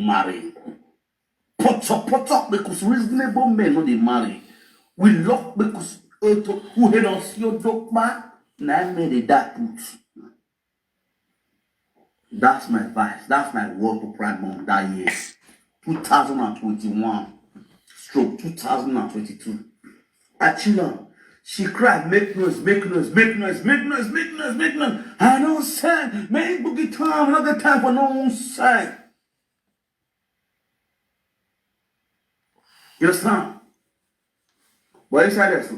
marry. Pot up because reasonable men no they marry. We love because who had us your dogma. Now made that put. That's my advice. That's my word to Pride Month that year. 2021 stroke 2022. Achila, she cried, make noise. I don't say, make boogie time, another time for no one say. You understand? What is that?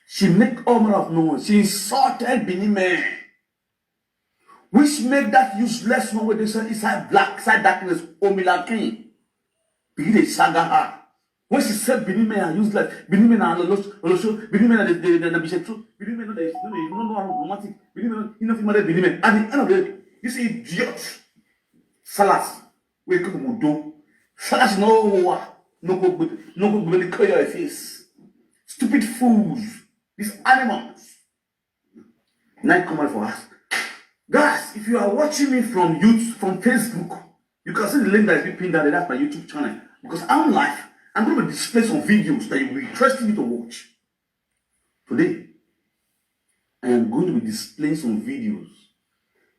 She make all manner of noise. She insulted Benin man. Which made that useless one where they say inside black, inside darkness, Omilaki. Begin to saga her. When she said Benin men are useless, Benin men are Losho, Benin men are the Bishop, Benin men are the romantic, Benin men are nothing more than Benin men. At the end of the day, you see idiot. Salas, we come to do. Salas no go clear your face. Stupid fools. These animals. Now come out for us. Guys, if you are watching me from YouTube, from Facebook, you can see the link that is being pinned down there. That's my YouTube channel. Because I'm live, I'm going to display some videos that will be interesting you to watch. Today, I am going to be displaying some videos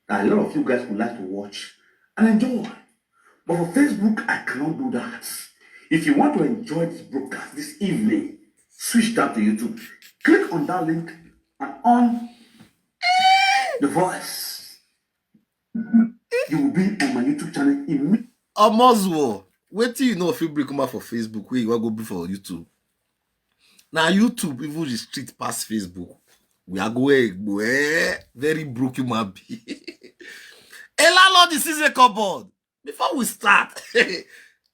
that a lot of you guys would like to watch and enjoy. But for Facebook, I cannot do that. If you want to enjoy this broadcast this evening, switch down to YouTube. Click on that link and on the voice. You will be on my YouTube channel immediately. Almost wait till you know if you break come out for Facebook, where you want to go for YouTube. Now YouTube, even the street past Facebook, we are going very broke human being. A landlord is in a cupboard. Before we start,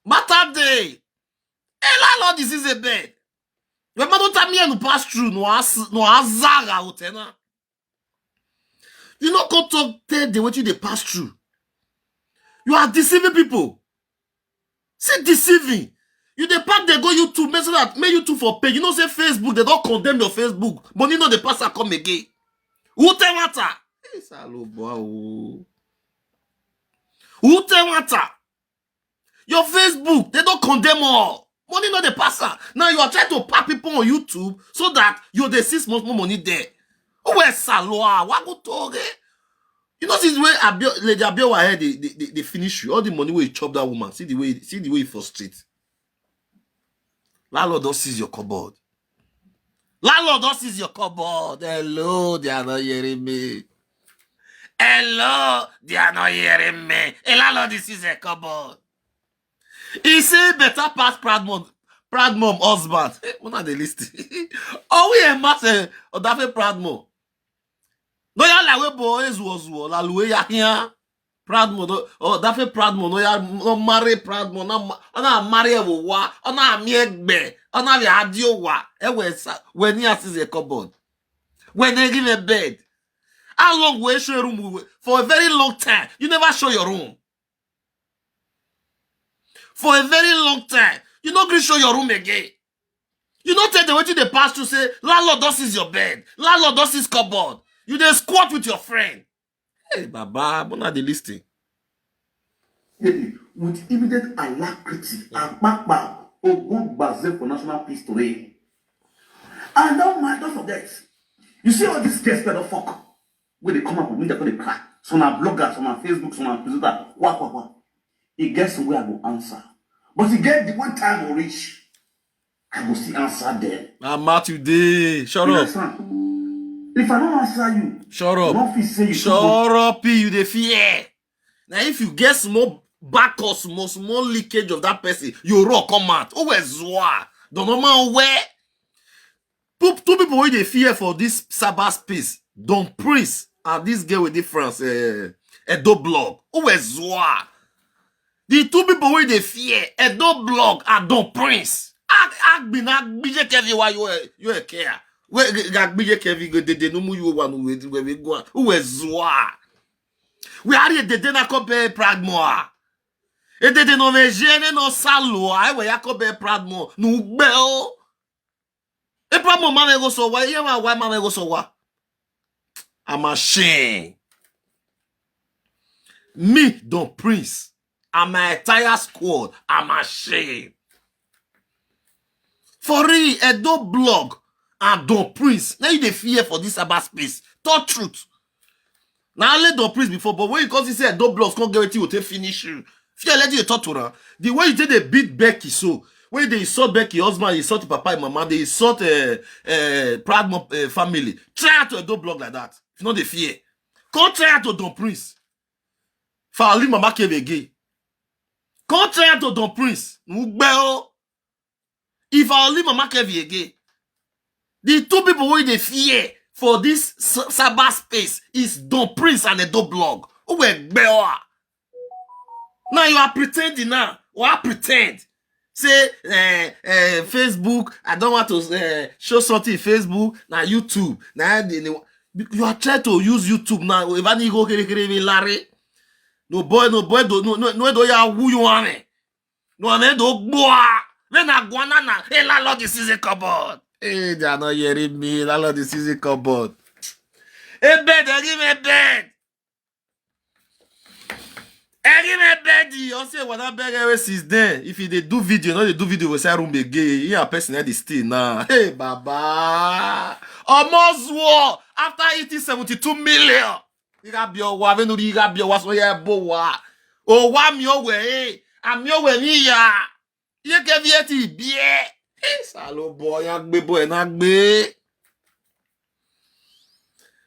matter day. A landlord is in a bed. When man don't tell me to pass through, no azara hotena. You not go talk tell the way they pass through. You are deceiving people. See deceiving. You the part they go YouTube, make that make YouTube for pay. You know say Facebook, they don't condemn your Facebook, but you know the pastor come again. Who tell matter? Who tell matter? Your Facebook, they don't condemn all. Money not the passer. Now you are trying to pack people on YouTube so that you they see more money there. Who is Saloa? What go talk? You know this way Lady Abiowa here they finish you. All the money where you chop that woman. See the way you frustrate. Landlord don't seize your cupboard. Landlord don't seize your cupboard. Hello, they are not hearing me. Hello, they are not hearing me. A landlord is a cupboard. He say better pass proud mom husband. What are they listing? Oh, we a master of that proud mom. No ya la we boy zuo la luwe ya here. Proud mom oh that proud mom no ya no marry proud mom na marry wo wa na mi egbe na bi adio wa e we sa when he has a cupboard. When they give a bed. How long will you show your room? For a very long time. You never show your room. For a very long time. You not going to show your room again. You not tell the way to the past to say, landlord does is your bed. Landlord does his cupboard. You then squat with your friend. Hey, Baba, I'm not the listing. With immediate alacrity, Akpakpa, Ogun Baze for national peace today. And don't forget. You see all these guests that are fuck. When they come up with me, they're going to cry. Some are bloggers, some are Facebook, some are Twitter. What? He gets somewhere I go answer. But he get the one time will reach. I will still answer there. I'm out today. Shut up. If I don't answer you, shut up. Shut up, you the fear. Now if you get small back or small leakage of that person, you rock come out. Oh, where's Zwa? Don't know man where. Two people with the fear for this Sabbath space. Don't Prince and this girl with difference. Edo blog. Oh, where's Zwa? The two people with the fear, Edo blog and Don't Prince. BJ why you a care. Where BJ Kevin go de no mu you one where we go. Who is Zwa? We are the dena kobe pragmoa. E de no vegene no salo. I we yakobe pragmo. No bell. E pragmo man go so why man go so wa. I'm ashamed. Me, Don Prince, and my entire squad, I'm ashamed. For real, Edo blog and Don Prince. Now you dey fear for this cyberspace. Talk truth. Now I let Don Prince before, but when you come say Edo blogs can't get it, you take finish you. Fear let you talk to her. The way you did they beat Becky so. When they insult Becky husband, they insult papa and mama, they insult proud family. Try out to Edo blog like that. If not they fear. Come try out to Don Prince. For Ali mama cave again. Come try out to Don Prince. If I only mama cave again. The two people who they fear for this cyberspace is Don Prince and Edo blog. Who were better? Now you are pretending now. What pretend? Say Facebook, I don't want to show something Facebook. Now YouTube. Now you are trying to use YouTube now. No boy, do ya who you want it. No man do boa. When I go na, hey, la Lord, this is a cupboard. Hey, they are not hearing me. La Lord, this is a cupboard. Hey, bed, give me a bed. Give me a bed. You say what that bed ever since then. If they do video, not they do video, we say room again. You a person that is still now. Hey, Baba. Almost war after eating 72 million. You got your wife, you got your wife, so yeah, boa. Oh, what me away? I'm your way, ya. You can be at it, yeah. Salo boy, boy,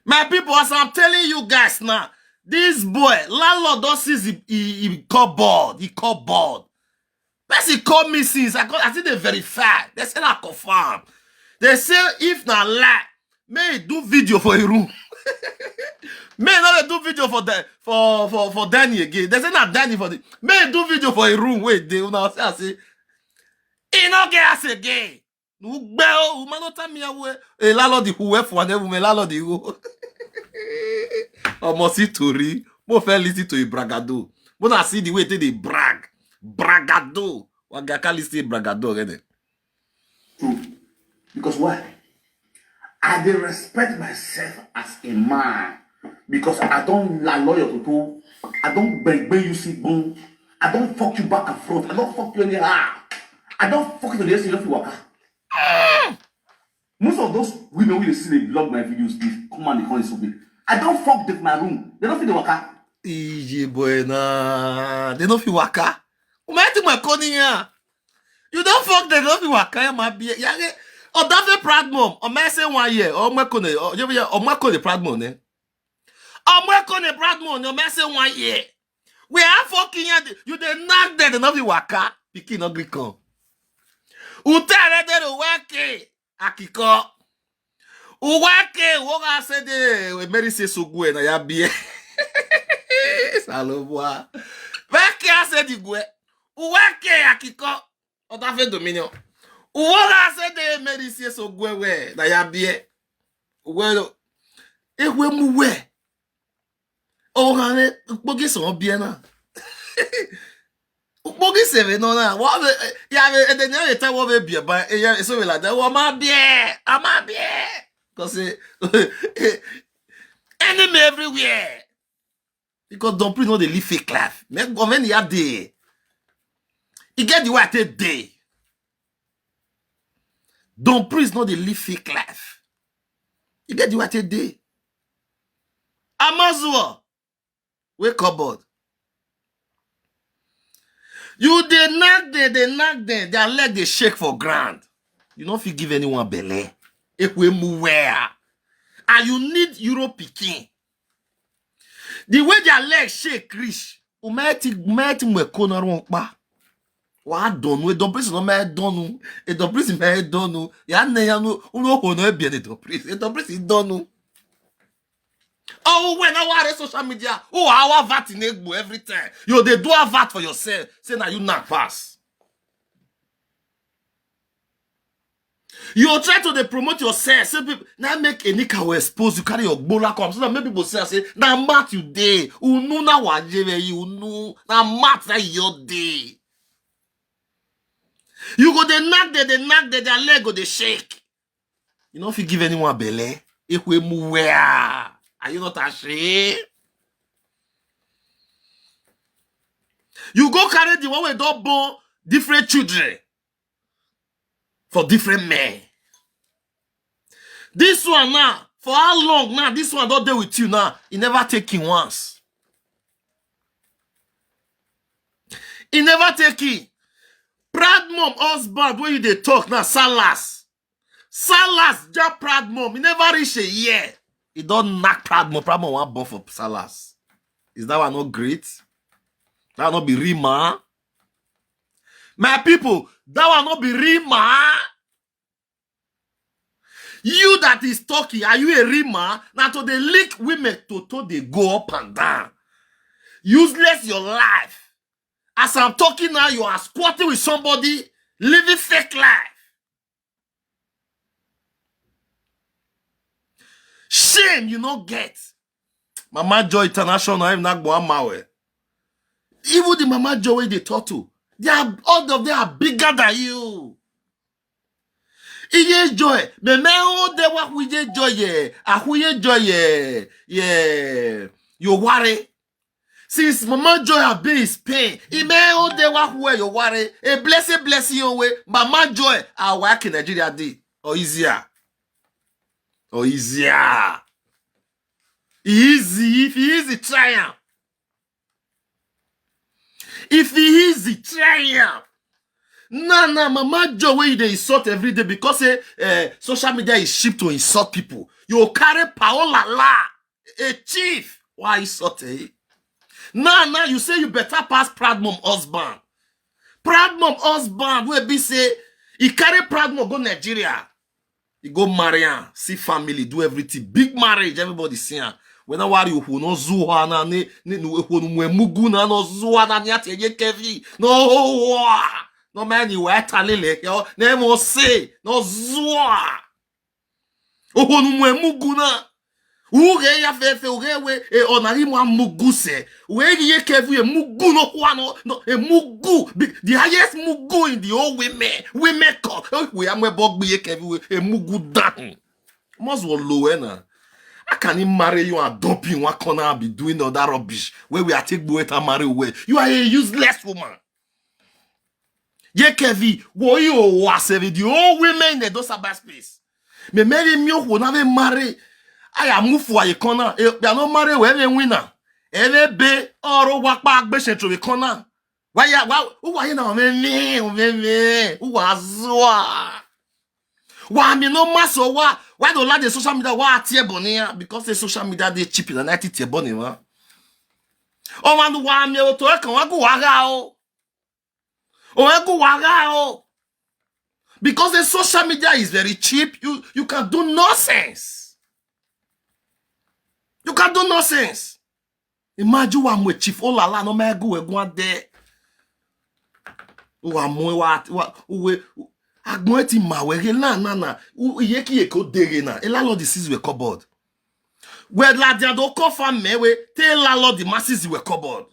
my people, as I'm telling you guys now, this boy, landlord does he cupboard. He cupboard. That's he called me since I think they verify. They say I confirm. They say if not lie, may do video for a room. May not do video for that for Danny again. They say not Danny for the may do video for a room. Wait, they will now say he no get us again. No bell, man no tell me away. A landlord who went for an every landlord who almost see Tori. Mo fell listen to a bragado. But I see the way they brag. Bragado. What guy can listen bragado already? True. Because why? I dey respect myself as a man. Because I don't lie lawyer to do. I don't beg you sit bone. I don't fuck you back and front. I don't fuck you anyhow. I don't fuck you to the rest of you waka. Most of those women will see they blog my videos, they come and they call it something. I don't fuck with my room. They don't feel the waka. Ije boy na. They don't feel waka. My calling here. You don't fuck them, don't feel waka. My beer. Yage. Oh, that's a proud mom. Oh, my say 1 year. Oh, my kone. Oh, my kone proud mom. Eh. Oh, my kone proud mom. Oh, my say 1 year. We are fucking here. You dey knock them, they don't feel waka. Pikin ugly come. Utare de wake akiko. Uwake woga se de we meri se sogwe na ya bie. Saloboa. Wake ase di gwe. Uwake akiko. Ota fe dominion. Uwoga se de meri se sogwe we na ya bie. Uwe ewe mu we. O hane ukpoge so bie na. Ukpoge seve no na. What ya then you tell what be bie ba e so we like that. Wo ma bie. Ama bie. Because enemy everywhere. Because Don Prince know they live fake life. Men when he have day. He get the way I take day. Don Prince know they live fake life. He get the way I take day. Amazua. Wake up, bud. You they knock them, their leg they shake for ground. You don't feel give anyone belly. If we move where. And you need Euro picking. The way their legs shake, Chris. Umeti mwekona ronkpa. Wa donu. Don Prince no me donu. Don Prince me donu. Ya ne ya no. Uno hono e bien Don Prince. Don Prince donu. Oh, when I want social media, oh, our VAT in Egbo every time. You they do a VAT for yourself. Say now you not pass. You try to they promote yourself. Say people now make a nika will expose you carry your bola come. So that many people say now mat you day. Unu na wajeve you unu na mat na your day. You go they knock their leg go they shake. You know if you give anyone belly, if we move where. Are you not ashamed? You go carry the one wey don born different children for different men. This one now, for how long now? This one don't deal with you now. He never take him once. He never take it. Proud mom husband when you dey talk now, Salas just proud mom. He never reach a year. He don't knock proud mom. Proud mom one born for Salas. Is that one not great? That one not be Rima? My people, that one not be Rima? You that is talking, are you a Rima? Now to the link women to they go up and down. Useless your life. As I'm talking now, you are squatting with somebody, living fake life. Shame you not get. Mama Joy International, I'm not going mawe. Even the Mama Joy they talk to, all of them are bigger than you. Iye joy, me o de wa huye joy ye, a huye joy ye, you worry. Since Mama Joy have been in Spain, he may o de wa huye you worry. A blessing you way, Mama Joy are work in Nigeria day or easier. Easy if he easy triumph. If he easy triumph. Nah, Mama Joy where they insult every day because social media is cheap to insult people. You carry Paola la, a chief. Why insult eh? Nah, you say you better pass proud mom husband. Proud mom husband where be say he carry proud mom go Nigeria. He go marry her, see family, do everything. Big marriage, everybody see her. When I worry you no zuha na ne mugu na no zuha na nyate iye-eki no man you wait talele yo nemo say no zuha mugu na uge ya fefe uge we onari mo mugu se we iye-eki mugu no no mugu the highest mugu in the whole women come we am we bog iye-eki mugu down must will low na. I can't marry you and dump you in one corner and be doing all that rubbish where we are take boy and marry away. You are a useless woman. Iye-eki, wo you was the old women in the dosa space. Me marry me who never marry. I am move for a corner. They are not marry where they winner. Every be or walk back be to the corner. Why who are you now? Me who was why me no mass or what? Why don't like the social media? Why tier bonia? Because the social media they cheap in 90 tier bonnie. Oh man, why me to work on go wagao? Oh go wagao? Because the social media is very cheap. You can do nonsense. You can do nonsense. Imagine one with chief. Oh la la, no me go there. Agmoeti mawere na iye-eki eko dere na e landlord sees we cupboard where la dia do confirm me we tell landlord the masses we cupboard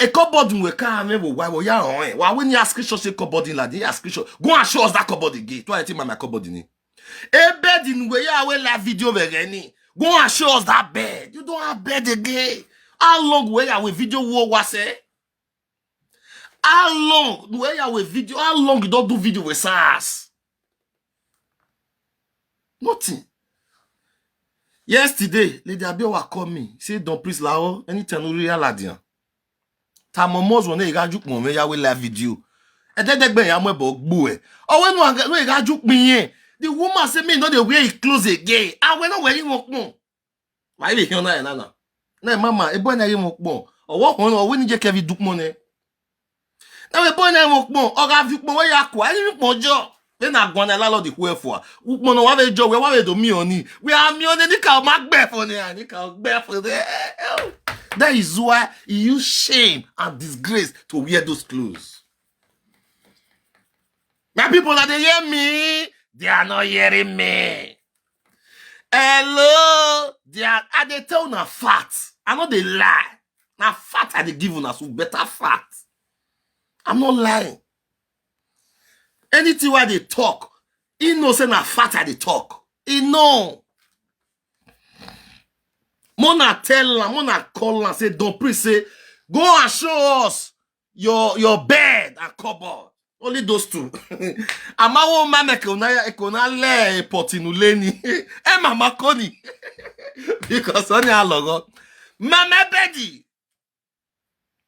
a cupboard we can me why we ya on why when you ask screenshot say cupboard in la dia screenshot go and show us that cupboard again to I think my cupboard in e bed in we ya we live video vereni go and show us that bed. You don't have bed again. How long we ya we video wo was how long where you with video? How long you don't do video with SARS? Nothing. Yesterday, Lady Abiowa called me. Say, don't please lao. Anytime we real ladian. Ta momos one you juk mo me ya we live video. And then they be ya mo boy. Oh when you juk me the woman say me no the way he close again. I we no wearing work mo. Why be here na na? Na mama, e boy na yin work mo. O wo hon o we ni je kevi duk mo ne. Now we boy na mo kpon o ga fi kpon we ya kwa ni kpon jo we na gwan na landlord ku efo a kpon no wa be jo we wa be do mi oni we are mi oni ni ka ma gbe for ni ani ka gbe for there. That is why he use shame and disgrace to wear those clothes. My people that they hear me, they are not hearing me. Hello, they tell na fact. I know they lie. Na fact I they give una so better fact. I'm not lying. Anything where they talk, he knows say na fact I they talk. He know. Mona tell her, Mona call her, say don't please say Go and show us your bed and cupboard. Only those two. Amawo mama ekona le potinuleni. E mama koni. Because only logo. Mama Betty.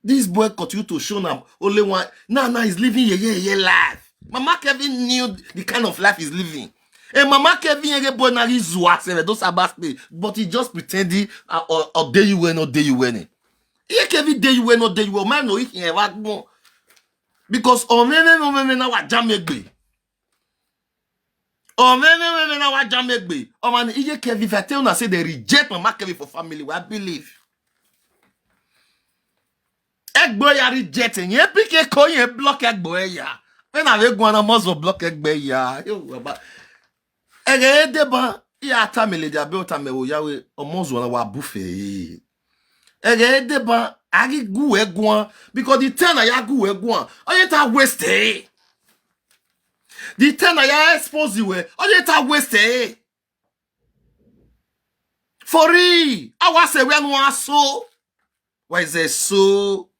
This boy continue to show them only one. Now he's living a life. Mama Kevin knew the kind of life he's living. And Mama Kevin boy na those are but he just pretending or day you win or day you win. He Kevin day you win or day you win. Man no he can because on na wa jamegbe. On na wa jamegbe. Oh man, iye Kevin if I tell you say they reject Mama Kevin for family, I believe. Egbo ya rejecting. Ye pike ko ye block egbo ya. When I go na must block egbo ya. Ege deba ya tamele dia be otame wo yawe omozo na wa buffet. Ege deba agi gu egwan because the ten ya gu egwan. Oye ta waste. The ten ya expose you. Oye ta waste. For real. I was say we no so. Why is it so?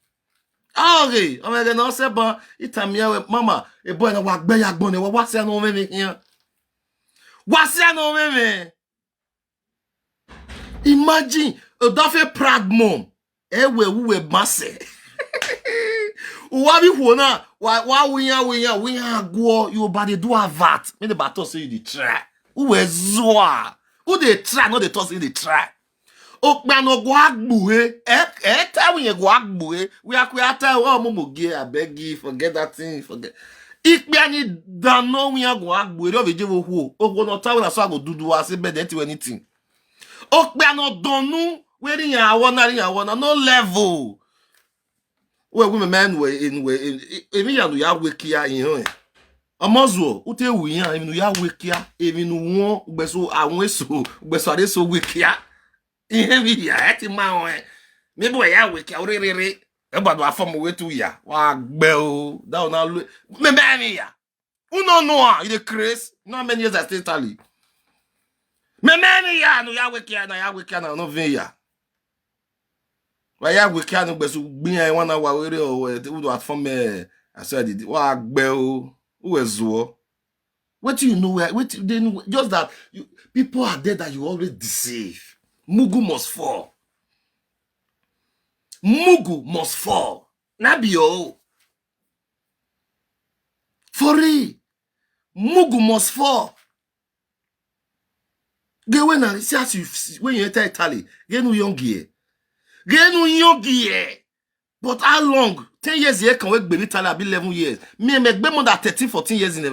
Okay, I'm gonna say, but it's a mere mama. A boy na walk by your bonnet. What's your name here? What's your name? Imagine a daffy proud mom. We masse. Why we go? Your body do a vat. Me the battle say you the try. Who is zoa? Who they try? Not the toss in the try. Okpano guagbuhe, tell you guagbuhe. We are mumugi, I beg you, forget that thing, forget. Ikpiani don't know we are guagbuhe, don't be jivo who. No time when I saw go do I say bed to anything. Okpano don't know where in ya wanna no level. Well, women man were in even ya wikia in here. Amazo, ute wiya, even ya wikia, even one beso beso so wikia. Ati ma me boy ya we ka orere e gbadu afom we tu ya wa gbe o da na me be me ya uno no you the craze no many years I still tally me ya no ya we ka na no vin ya wa ya we ka no gbesu gbin an wana wa were o do afom me I said wa gbe o who ezo what you know what then just that people are there that you always deceive. Mugu must fall. Mugu must fall. Nabio. For real. Mugu must fall. Get when I see when you enter Italy, get no young gear. Get no young gear. But how long? 10 years here can work baby Italy, be 11 years. Me make more than 13, 14 years in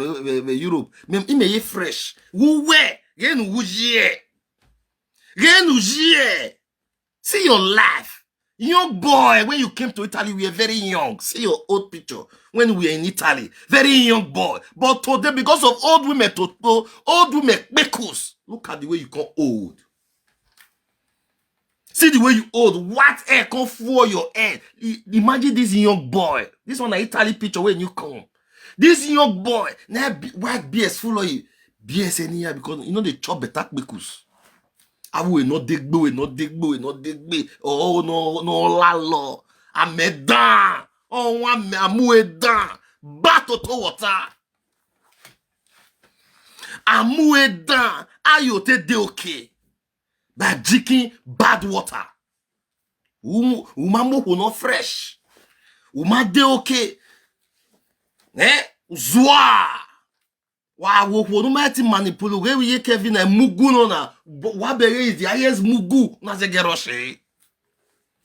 Europe. Me me fresh. Who where? Get no year. See your life. Young boy, when you came to Italy, we were very young. See your old picture when we were in Italy. Very young boy. But today, because of old women, look at the way you come old. See the way you old. What hair come for your head? Imagine this young boy. This one is Italy picture when you come. This young boy, now white BS full of you. BS anyhow because you know they chop better bekus. Awu no degbe. Oh no lalo. Amedan. Oh amuedan. Bato to water. Amuedan. Ayote de okay. By drinking bad water. Umamu who not fresh. Uma de okay. Zwa. Wa wo no mati manipulate we Kevin and mugu no na wa bere is the highest mugu na se geroshe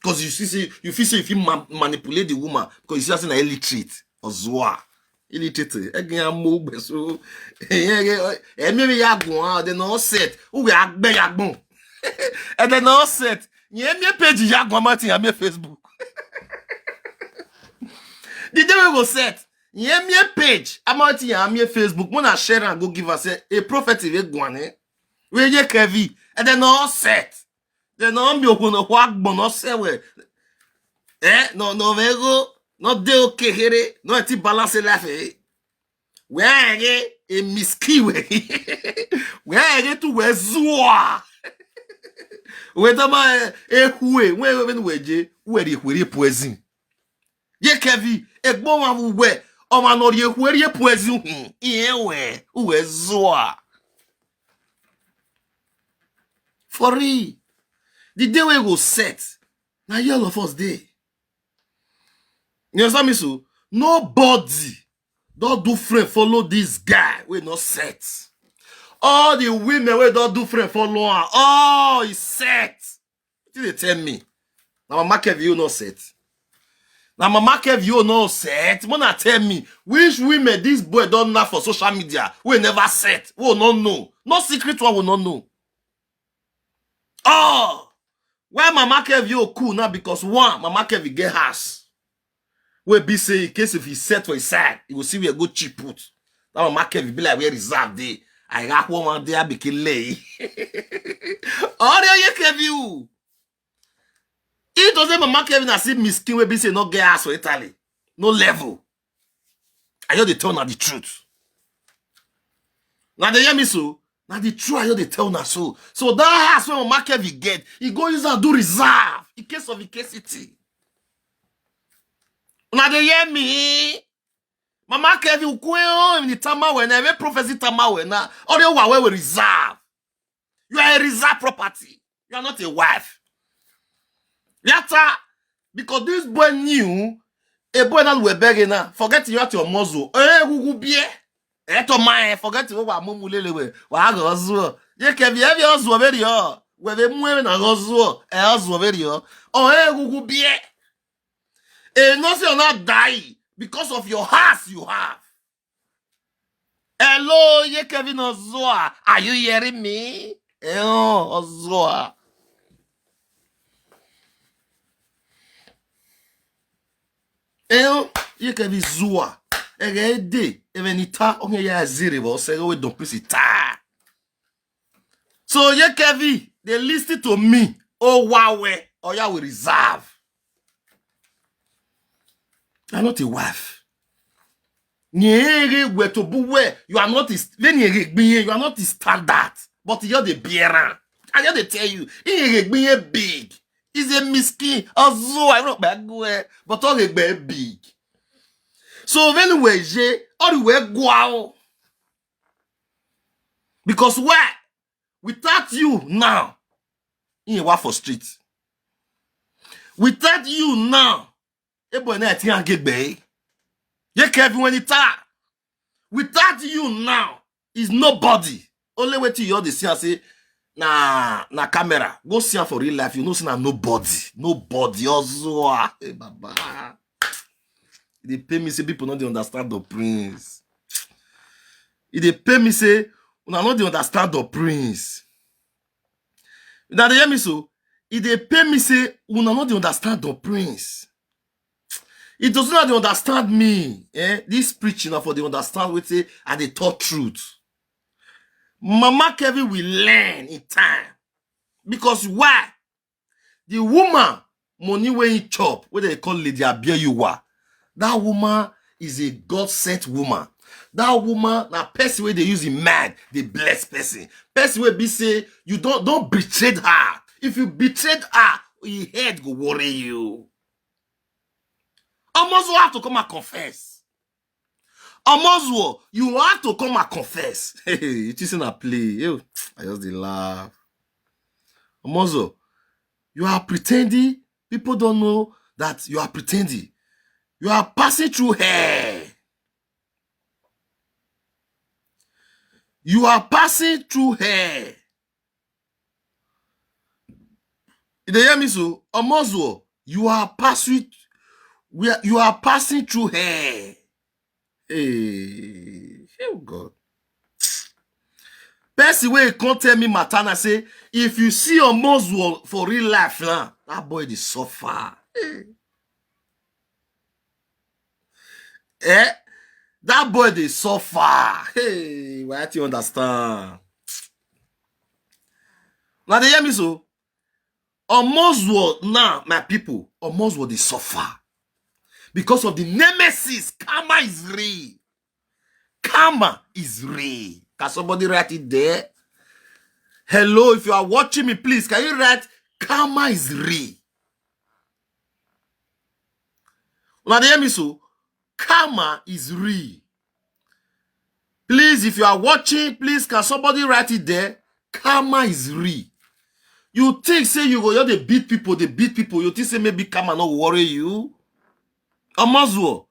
because you feel say if you manipulate the woman because you see na illiterate ozwa illiterate again mo gbeso emi ya gun they no set who we agbe yagbon and they no set yen me page yagbon mati ya me Facebook the day we go set yeah, me page. I'm out here on my Facebook. When I share and go give us a prophet if you we ye Kevi. And then all set. Then all me open a walk bonus say no vego. No de okay here. No ati balance life. Where I a miski way. Where I get to where zua. Wetama ehue when weje where ehwe poison. Ye kevi egbon wa we o ma no ehwe poison hu. Iye we zoa. For real. The day we go set. Now all of us day. You understand me so? Nobody don't do friend follow this guy. We not set. All the women we don't do friend follow her. Oh, he set. What they tell me? Now my market view not set. Now my market view not set. Wanna tell me which women this boy don't know for social media? We never set. We will not know. No secret one will not know. Oh, why my market view cool now? Because one, my market view get house. We be say in case if he set for his side, he will see we a good cheap put. That my market view be like we reserve day. I got one day I be lay. Oh, there you can view. It doesn't my market view see miskin we be say no get house for Italy, no level. I hear the tell now the truth. Now they hear me so. Now the truth I hear they tell now so. So that house when my market view get, he go use and do reserve in case of incasity. Now they hear me. Mama Kevin Ukwe in the Tama when every prophecy Tama when now all the way we reserve. You are a reserve property. You are not a wife. Yata, because this boy knew a boy that we begging now. Forget you at your muzzle. Who be eto my forget you what mumulele we. Wa gozo. Ye Kevin have your zo very yo. We be mwe na gozo. Zo very yo. Who be no say you're not die because of your house you have. Hello, ye Kevin Ozoa. Are you hearing me? Oh, Ozoa. Ye Kevin Zoa. Ede, evenita, onye ya ziri bo se we don't please ta. So ye Kevin, they listen to me. Oh wow, or ya will reserve. You are not a wife. You are not a standard, but you're the bearer. I just tell you, you're big. He's a miskin. Also, I don't know, but all the big. So when we all the way go, because why? Without you now, you work for street. Without you now. Without you now is nobody. Only way to you the see and say na camera. Go see her for real life. You know, see na nobody. Nobody. Also, hey, baba. They pay me say people not understand the prince. If they pay me say una not understand the prince. Now they hear me so. If they pay me say una not understand the prince. It does not understand me. This preaching for the understand with say and the taught truth. Mama Kevin will learn in time. Because why? The woman money when he chop, what they call Lady Abiyawa. That woman is a God-sent woman. That woman, na person where they use in man, the blessed person. Person where be say you don't betray her. If you betrayed her, your head go worry you. Almost have to come and confess. Almost you have to come and confess. Hey, it isn't a play. I just laugh. Almost you are pretending. People don't know that you are pretending. You are passing through hair. You are passing through hair. Did you hear me so? Almost you are passing. You are passing through hair. Hey, oh God. Person way can't tell me Matana say if you see a Moswell for real life now, that boy is suffer. That boy is suffer. Hey, why do you understand? Now they hear me so. Moswell now, my people, Moswell they suffer. Because of the nemesis, karma is real. Karma is real. Can somebody write it there? Hello, if you are watching me, please, can you write karma is real? Now, hear me so? Karma is real. Please, if you are watching, please, can somebody write it there? Karma is real. You think, say, you go, they beat people. You think, say, maybe karma not worry you? Amazuo,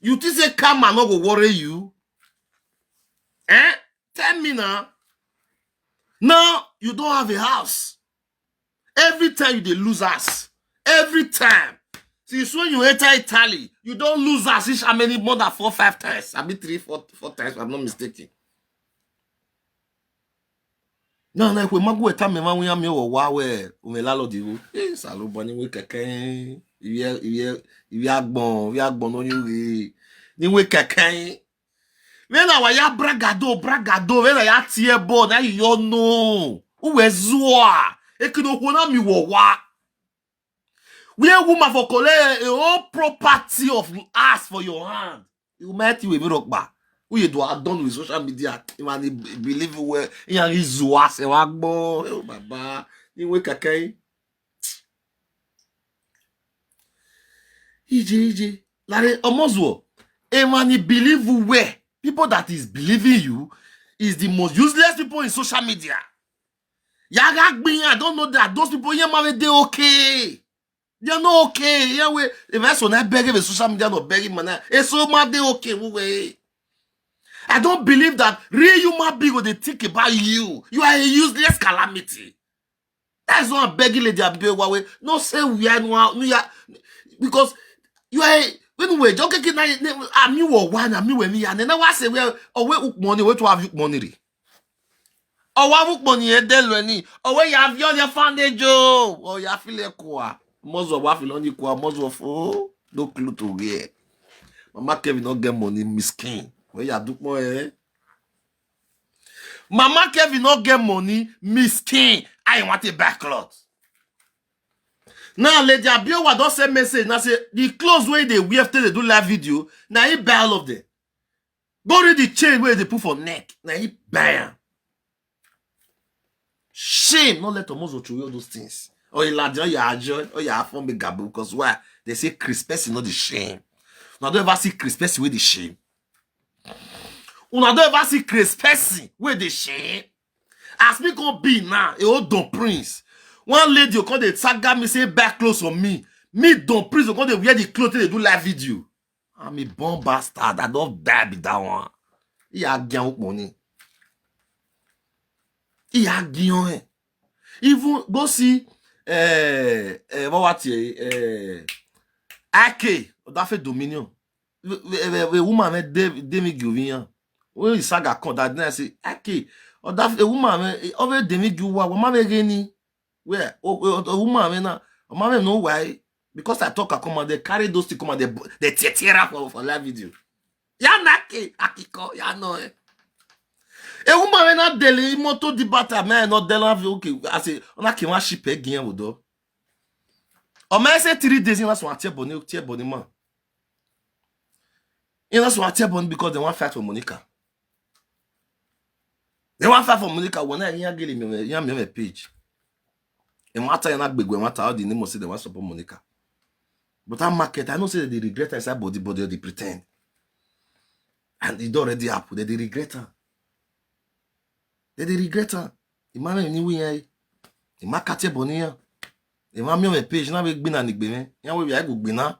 you think, say, karma not go worry you? Eh? Tell me now. Now, you don't have a house. Every time you dey lose us. Every time. Since when you enter Italy, you don't lose us how many more than 4, 5 times. I mean 3, 4 times, if I'm not mistaken. No, if we mago eta me ma we wa we lalo di wo. Salo boni we keken. Iwi agbon no ni we keken. When na wa ya bragado, when na ya tie bo na you know. Uwe zua. Ekino kona mi wo wa. We a woman for collect a whole property of ass for your hand. You might you a rock bar. We do are done with social media. You want to believe where you are zuas e wagbo. Oh baba, you wake okay. Ije. Like almost e man believe where people that is believing you is the most useless people in social media. I don't know that those people they okay. They're not okay. Yeah, we if I not begging the social media not begging man. It's so mad they okay. We. I don't believe that real human being will they think about you. You are a useless calamity. That's why I'm begging lady Abibe. No say we are no because you are when we just get I'm you or one I'm you when me and then I say well or money where to have money. Or what money delweni or where you have your foundation job or you feel like quoi. Most of what feel only quoi most of no clue to where. Mama Kevin not get money miskin. Where you do more eh? Mama Kevin not get money miskin. I want a backlot. Now Lady Abiowa don't say message. Now say the clothes where they wear after they do live video. Now he buy all of them. Go read the chain where they put for neck. Now he buy them. Shame not let Omozo throw all those things. Or you lad, or you enjoy, or you have fun with Gabu. Because why? They say Chris Percy not the shame. Now don't ever see Chris Percy with the shame. Una don't ever see Chris Percy with the shame. As me go be now, a old Don Prince. One lady you call the saga me say back clothes on me. Me Don Prince you call they wear the clothes they do live video. I'm a bomb bastard. I don't die with that one. He a gain money. He a gain. Even go see what iye-eki that fait Dominion. The woman met Demi Guvin. When the saga come that then I say iye-eki or that a woman over Demi Guwa woman geni where a woman na woman know why because I talk a come they carry those to come they tear up for live video. Ya nake akiko ya no a woman not deli moto di bata man not deli okay I say on ki wan ship again wodo. O man say 3 days in so tie boni man. In so tie boni because they want fight for Monica. They want fight for Monica when I hear gele me page. E matter na gbegwe matter how the name say they want support Monica. But that market I know say they regret inside body they pretend. And it already happened. They regret her. They regret her. Imagine anyway. The market bonia. The mammy on a page now we been and the yeah we go bina.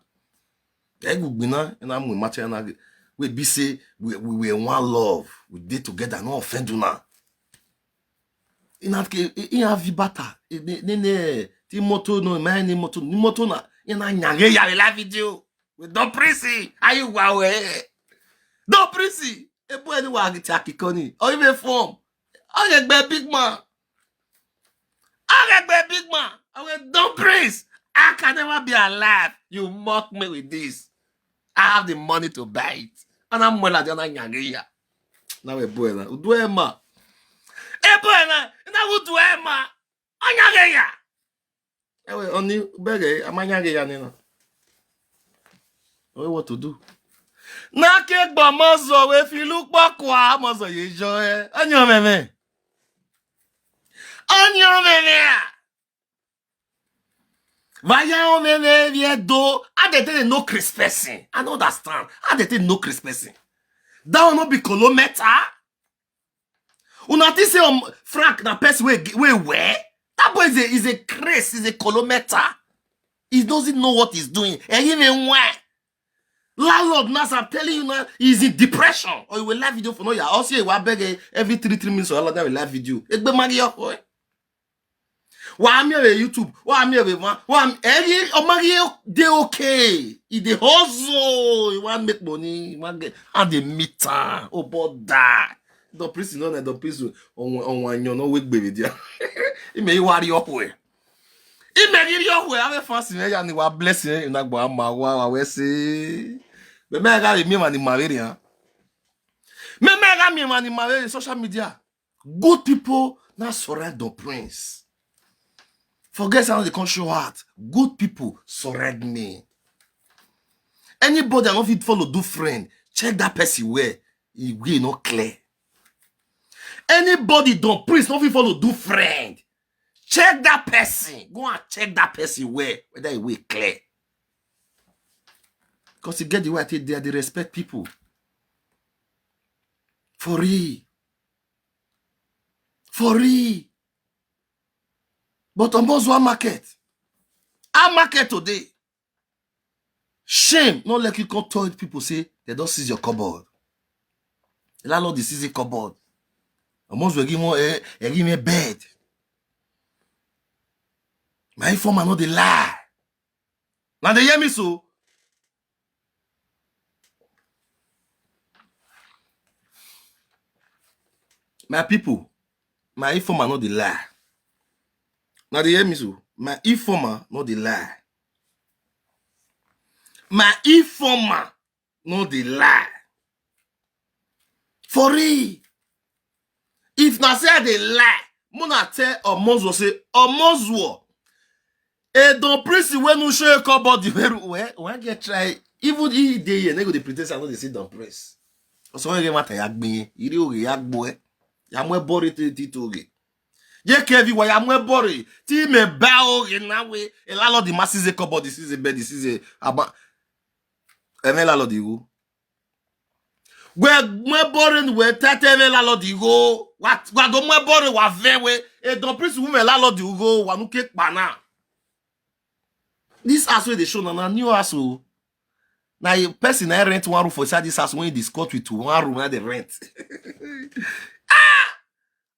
I go bina and I'm with Matcha we be say we were one love. We did together no offend you now. In have vibata. The moto no man ni moto na. In a nyange ya la video. We don't prissy. Are you wow? Don't prissy. A boy any wa get akikoni or even form. I get big man. I get big man. I went don't praise. I can never be alive. You mock me with this. I have the money to buy it. And I'm more like the nyangeya. Now a boy na. Do Emma. A boy na. Now who do Emma? Nyangeya. Ewe only bege amanyangeya nina. What to do? Na ke gba mozo we fi lu pokwa mozo ye jo e. Anyo meme. Onion mene. Vaya on mene viedo. I dey no Chris person. I don't understand. I dey no Chris person. That will not be kilometer. Una think say Frank na person we where? That boy is a Chris, is a kilometer. He doesn't know what he's doing. And even where? Landlord Nas, I'm telling you now, he's in depression. Or you will live video for no ya. Also, you will beg every 3 minutes or all of that will live video. Egbe magi yo boy. Wa am here YouTube. Wa am here one. Wa am every magi dey okay. He dey hustle. He want make money. He want get and the meter. Oh but die. The priest no na the priest on one you no wake baby there. He may worry up way. He may your way. I'm fancy me and wa blessing na gbo ama wa we say. Me ga me man in Maria. Me ga me man in Maria social media. Good people now surrender the prince. Forget how they can show heart. Good people surrender me. Anybody that don't follow do friend, check that person where he will not clear. Anybody don't priest don't follow do friend. Check that person. Go and check that person whether it will clear. Because you get the way they respect people. For real. For real. But almost one market. Our market today. Shame. Not like you can tell people say they don't seize your cupboard. The landlord is seizing cupboard. Almost we give me a bed. My informer not the lie. Now they hear me so. My people, my informer not the lie. Now they hear me so. My informer not the lie. My informer not the lie. For real. If na say they lie, mona tell almost will say almost war. E don priest when you show your cupboard when get try even if they here they go the pretend I know they say don priest. So when get matter yagbe, iri oge yagbo e. Ya mwe bori ti ye kevi wa ya mwe bori ti me ba oge na we e la lo di masize cupboard this is a bed this is a aba e me la lo di go. We mwe bori we tete me la lo di go. Wa do mwe bori wa ven we e don priest we me la lo di go wa nu ke pa na. This house where they show na new house. Now a person I rent one room for inside this house when you discuss with one room and they rent.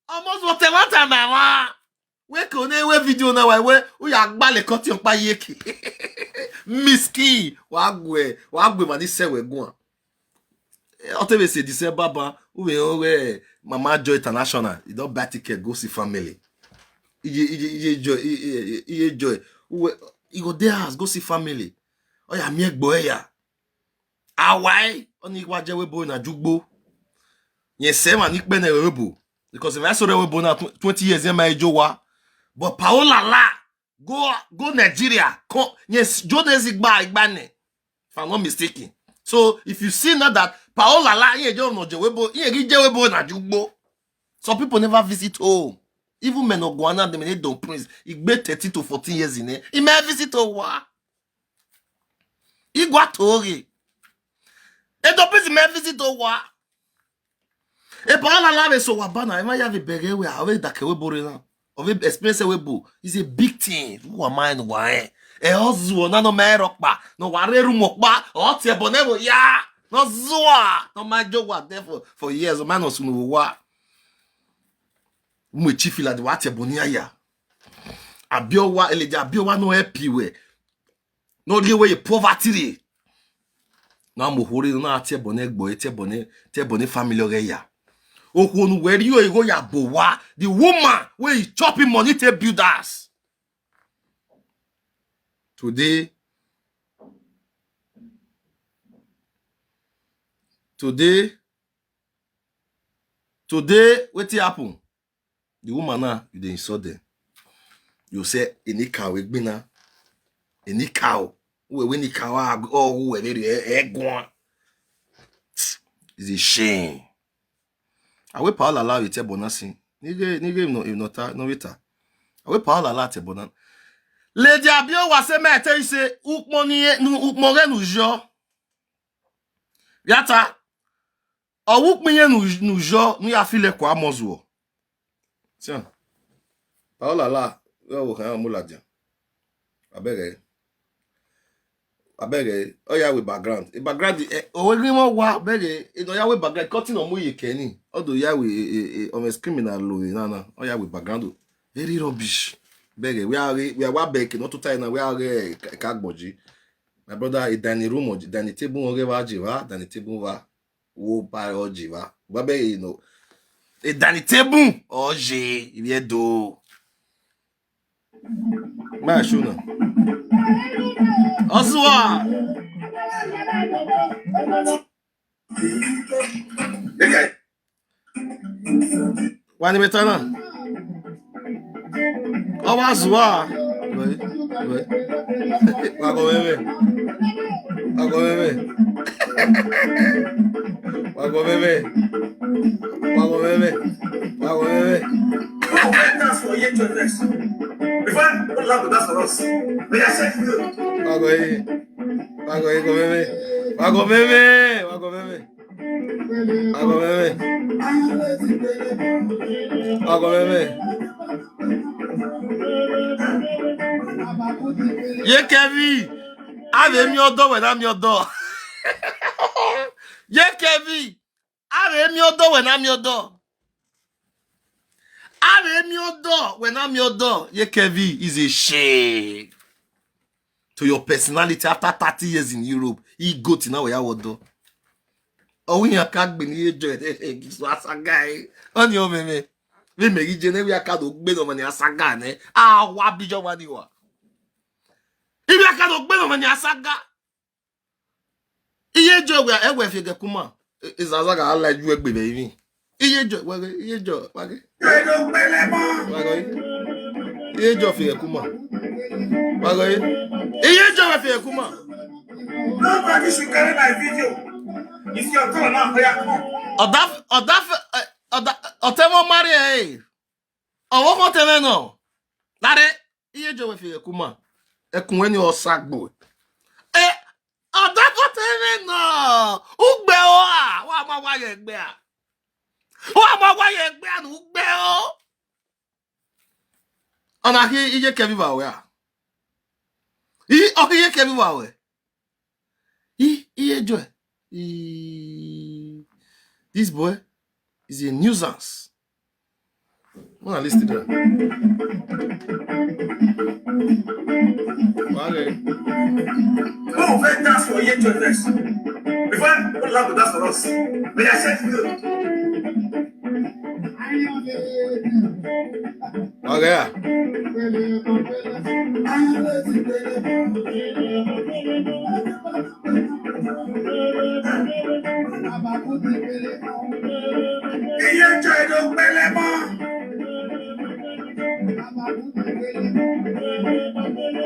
Almost what time now. We can we video now we are bale cut your iye-eki. Miski wagwe mani se we go. Otebe say December ba we Mama Joy International. You don't buy ticket go see family. Iye joy. You go there house go see family. Oh ya mi egbo ya. Awai oni wa je webo na jugbo. Yen se ma ni pe na webo. Because if I saw webo na 20 years in my jowa. But Paola la go Nigeria. Yes, Jones Igbane. If I'm not mistaken. So if you see now that Paola la yen jo no je webo na jugbo. Some people never visit home. Even men of Guana, they don't prince. He made 13 to 14 years in there. He may visit Owa. He got Tori. He don't prince may visit Owa. E pa la lave so wabana. Ema ya vibere we awe dakewe bore na. Ove experience webo. It's a big thing. Who am I no why? E ozu na no me rokpa. No ware rumokpa. O tie bonebo ya. No zua. No my job was there for years. O man no sunu wa. Mwe chifila de wate bonia ya. Abiowa eleja abiowa no happy we. No liwe poverty. Na mo hori na ate bone gbo te bone family ore ya. Okwonu where you go ya bowa the woman where is chopping money to build us. Today what happen? The woman now, you dey insult them. You say, any cow, we bina. Any cow. When cow, oh, who are it's a shame. I will Paul allow you to bonusing. Nigga, no wita. We parle là te bonan. Le diabio wa se mete ise ukmonge nou jo. Yata. O ukmenye nou jo nou ya file kwa mozo. Tiens. Parle là. Yo kan mo la dia. Abege. Oh ya we background. E background o we mo wa abege. E no ya we background cutting on mo yeke ni. Odo ya we on criminal law na. Oh ya we background. Very rubbish. Bege, we are back, not to tie now. We are kagboji. My brother, a dining room, dining table, jiva, dining table, wo pa jiva. Babe, you know, a dining table, oje, il y a do. Ma shuna. Oswa. Wani metana. Oswa. Wago bebe. That's for you to address. Before what love that's for us. We are set you. Wago bebe. Yekevi, ave mi odo when I'm your door. Yekevi, ave mi odo when I'm your door. Ave mi odo when I'm your door. Yekevi is a shame to your personality after 30 years in Europe. He go to now where I do. Oh, we are can't be near guy. On your meme. We make it generally a card of better money as a gun, eh? Ah, what be your money? If you can't be no money as a gun. Iye jo we ewe fege kuma. Is azaga ala ju egbe baby. Iye jo wage. Iye jo fege kuma. Wage. Iye jo fege kuma. Nobody should carry my video. It's your turn now. Otemo mari eh. Owo ko teme no. Lare iye jo fege kuma. Ekun eni osagbo. Odakotene no. Ugbe o a. Wa ma wa ye gbe a. Wa ma wa ye gbe anu ugbe o. Ona ki iye kebi ba we a. Iye kebi ba we. Iye jo. This boy is a nuisance. Wanna listen to that? Okay. Oh, that's for you to address. Before what love that's for us. We are set you. Okay.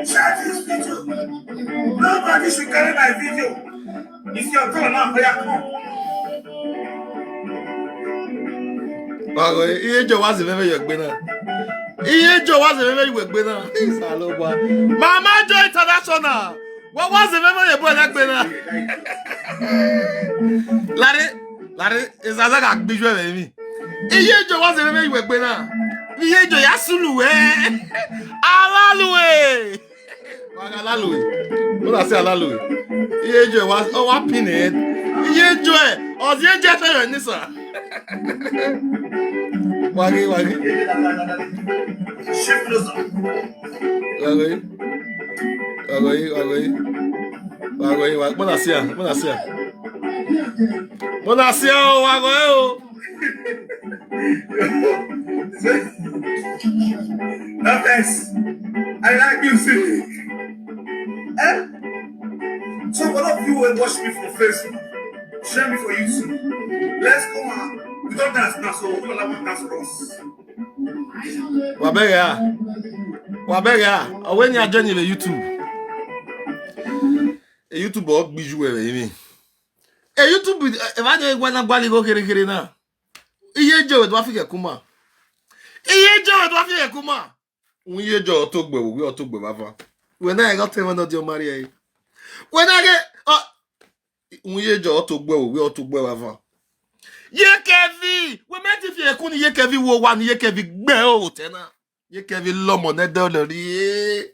Share this video. Nobody should carry my video. It's your turn now. We are come. Iye jo was the very gbena. Iye jo was the very gbena. Salogwa. Mama Jo International. What was the very boy like gbena? Lare is azaga gbiju me. Iye jo was the very gbena. Iye jo yasulu Alaluwe. Alaluwe. What I say Alaluwe? Iye jo was our pinhead. Iye jo ozie je fe nisa. Wagi. Shift closer. Wagi. Bonasia, wago. No thanks. I like music. So one of you will watch me for Facebook. Share me for YouTube. Let's go on. We don't dance now, so we don't have dance for us. Wabega. When you are joining the YouTube. A YouTube or biju me. A YouTube if I don't want to go kere na. Iye jo we do afike kuma. Unye jo otogbe we otogbe bava. When I got him not your marry. When I get unye jo otogbe we otogbe bava. Yekevi, we met if you kuni yekevi wo wan yekevi gbe o tena. Yekevi lomo ne dolari.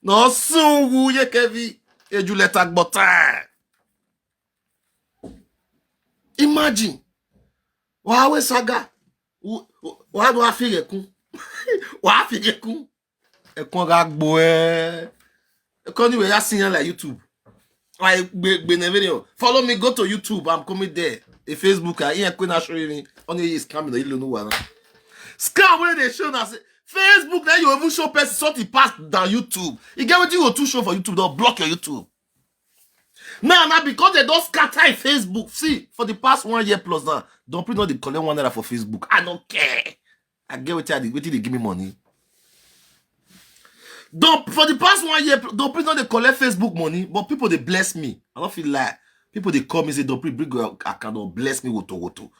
No sungu yekevi ejuleta gbota. Imagine. Wa saga. Wa do afire kun. Wa afire kun. E kon ga gbo e. E kon ni we ya signal like YouTube. I be follow me, go to YouTube. I'm coming there. A Facebook, I ain't going to show you. Only is coming. You don't know what. Scam where they show us Facebook. Then you even show person something past than YouTube. You get what you go to show for YouTube. They'll block your YouTube. Now because they don't scatter in Facebook. See, for the past 1 year plus now, don't please not they collect $1 for Facebook. I don't care. I get what they give me money. Don't for the past 1 year, don't please not they collect Facebook money, but people they bless me. I don't feel like people they come and say, don't please bring your account or bless me woto.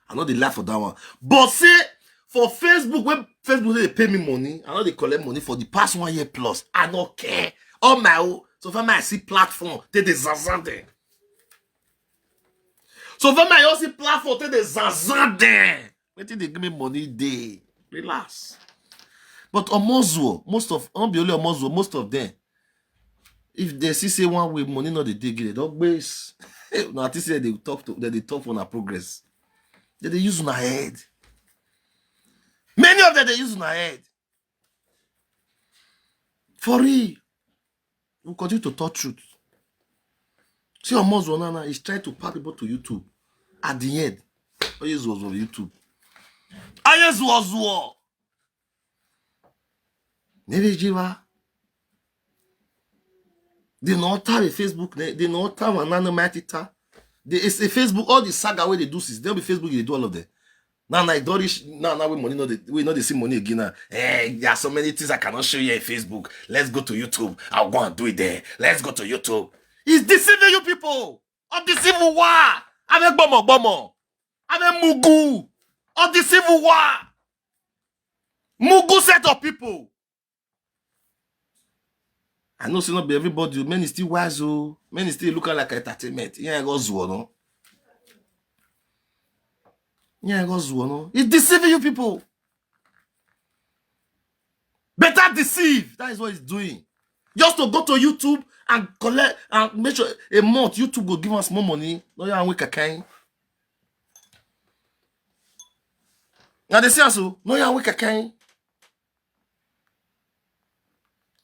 I know they laugh for that one. But say for Facebook, when Facebook they pay me money, I know they collect money for the past 1 year plus. I don't care. Oh my own. So for my see platform, they zazande. So for my see platform, they zazande. Wait till they give me money day. Relax. But Omozuo, most of them, if they see say one way money not they dig it, don't base. Now at least they talk on our progress. They use on our head. Many of them they use on our head. For real. We continue to talk truth. See Omozuo Nana is trying to pass people to YouTube. At the end, Oyezu was on YouTube. Oyezu was Nevejiva. They not have a Facebook. They not have an animatita. It's a Facebook. All the saga where they do is they'll be Facebook. They do all of them. Now we money. We know they see money again. Now. Hey, there are so many things I cannot show you in Facebook. Let's go to YouTube. I'll go and do it there. Let's go to YouTube. It's deceiving you people. Of the civil war. Avec bomo. Avec Mugu. Of the civil war. Mugu set of people. I know it's not be everybody. Many still wise, oh. Many still looking like entertainment. Yeah, I go zuo, no. Yeah, I go zuo, no. It's deceiving you people. Better deceive. That is what it's doing. Just to go to YouTube and collect and make sure a month YouTube will give us more money. No, yeah, we can. Now they say so. No, yeah, we can.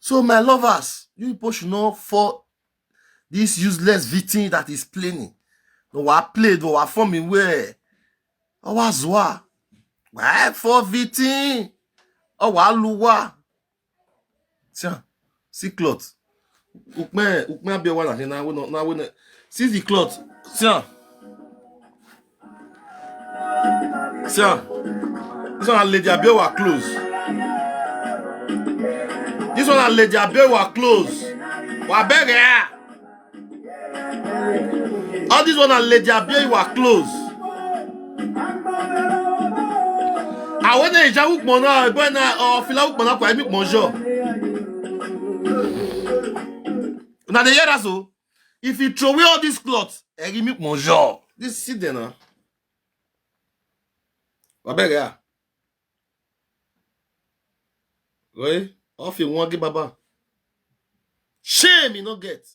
So my lovers, you people should know for this useless victim that is playing. No, I played, no, I form me where. Oh, was what? Why for victim? Oh, I luwa. See cloth. Ukme be wala na we see the cloth. See. This one lady abia wa close. This one and Lady Abe were close. All this one and Lady Abe were close. I want to jawouk mona, but now filawouk mona kwa emi bonjour. Now the hear so. If you throw away all these clothes, give me bonjour. This sit there now. Wabega. Oui. Off you want give baba. Shame you no get.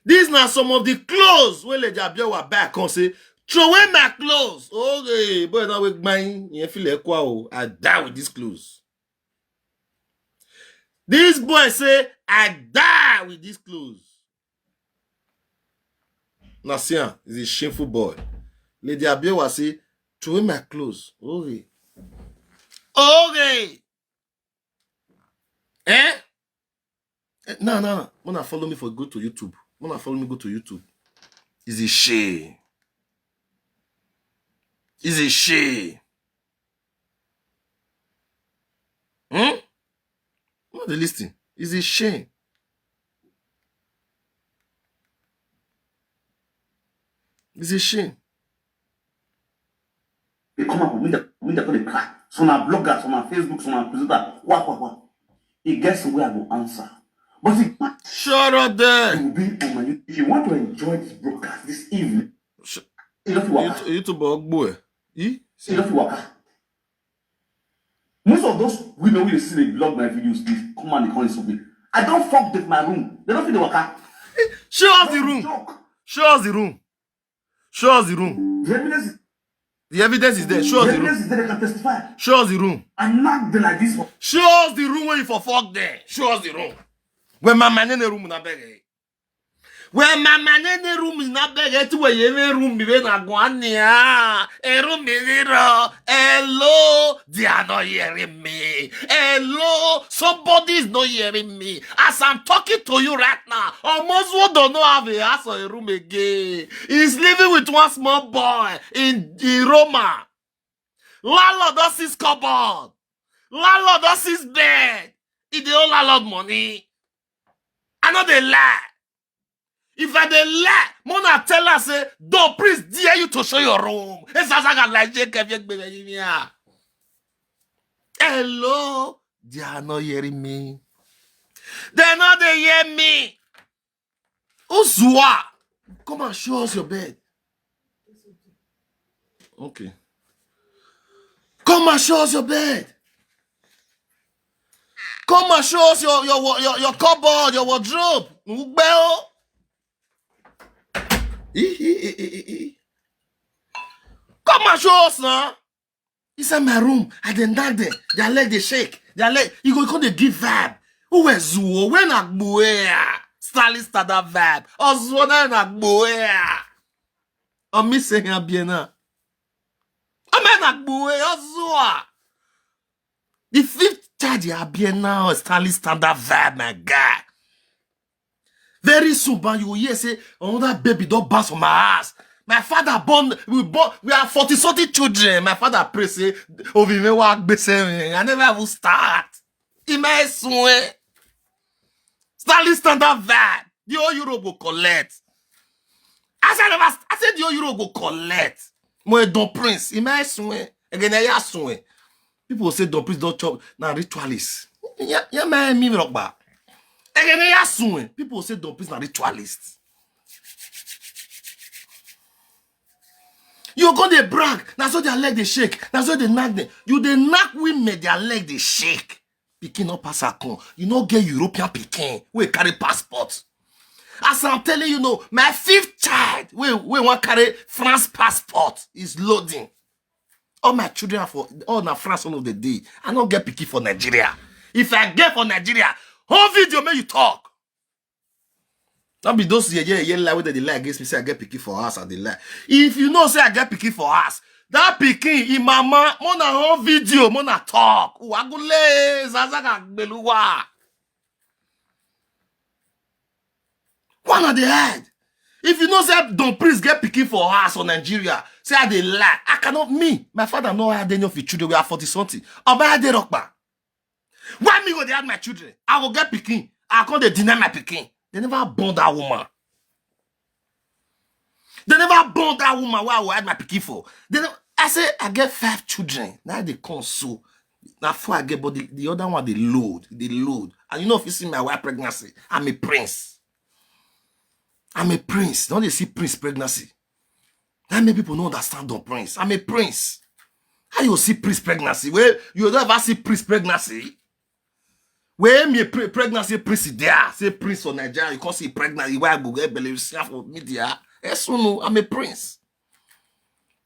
These now some of the clothes where Lady Abia were back and say, throw away my clothes. Okay, boy, now with mine, you feel like wow, I die with these clothes. This boy say, I die with these clothes. Nasia is a shameful boy. Lady Abia was say, throw away my clothes. Okay. Okay. Eh? No. Wanna follow me for go to YouTube. Wanna follow me go to YouTube. It's a shame. It's a shame. Not the listing. It's a shame. It's a shame. They come up with me, they cry. So on our bloggers, on our Facebook, on our presenter, what. It gets where I will answer. But it Shut up there. will be on my YouTube. If you want to enjoy this broadcast this evening, YouTube boy. Most of those women will see they blog my videos, they come and they call it something. I don't fuck with my room. They don't feel the waka. Show us the room. Show us the room. Show us the room. The evidence is there. Show us the room. Is there, they can testify. Show us the room. I'm not like this one. Show us the room where you for fuck there. Show us the room. When my man in the room na beg. When my man in the room is not beg to where you room be na guania. A room be zero. Hello, they are not hearing me. Hello, somebody is not hearing me. As I'm talking to you right now, almost one don't know have a house or a room again. He's living with one small boy in Roma. Landlord does his cupboard. Landlord does his bed. He the old landlord money. I know they lie. If I dey lie, Mona tell her say, "Don't please dare you to show your room." Hello, they are not hearing me. They're not they hear me. Uzwa, come and show us your bed. Okay. Come and show us your bed. Come and show us your cupboard, your wardrobe. Come and show us now. Inside my room, I dey knock there. Their leg they shake. Their leg, you go they give vibe. Who is Zuo? When I boya? Stylish standard vibe. Or Zuo na boya? Or me saying a bien na? I mean na boya Zuo. The fifth charge ya bien now. Stylish standard vibe, my guy. Very soon, man, you will hear say another baby don't bounce from my ass. My father born, we are 40-something children. My father pray say, I never will start. In my son, Stanley standard vibe. The whole Europe will collect. I said the whole Europe will collect. Moi Don Prince, in my son, again I son. People will say Don Prince don't chop. Now ritualist. Yeah, man, me rock back. People will say Don Prince na ritualist. You go they brag. That's why their leg they shake. That's why they knock them. You they knock women, their leg they shake. Pikin no pass a con. You no get European pikin. We carry passport. As I'm telling you, no, my fifth child, we want carry France passport is loading. All my children are for all na France all of the day. I don't get pikin for Nigeria. If I get for Nigeria, whole video make you talk. Don't be those lie whether they lie against me. Say I get picky for us or they lie. If you know say I get picky for us, that picky in mama, mona whole video, mona talk. Wagule zazaga beluwa. One of the head. If you know say don't please get picky for us or Nigeria, say I they lie. I cannot me. My father know I had any of your children. We are 40-something. Or I dey rock back. Why me go they have my children? I will get picking. I can't deny my picking. They never born that woman. They never born that woman where I will hide my picking for. I say I get 5 children. Now they console. Now 4 I get, but the other one they load. They load. And you know if you see my wife pregnancy, I'm a prince. I'm a prince. Don't they see prince pregnancy? That many people don't understand on prince. I'm a prince. How you see prince pregnancy? Well, you don't ever see prince pregnancy. Where me pregnancy prince there, say prince for Nigeria, you can't see pregnancy. Where I go get belly for media. Yes, no, I'm a prince.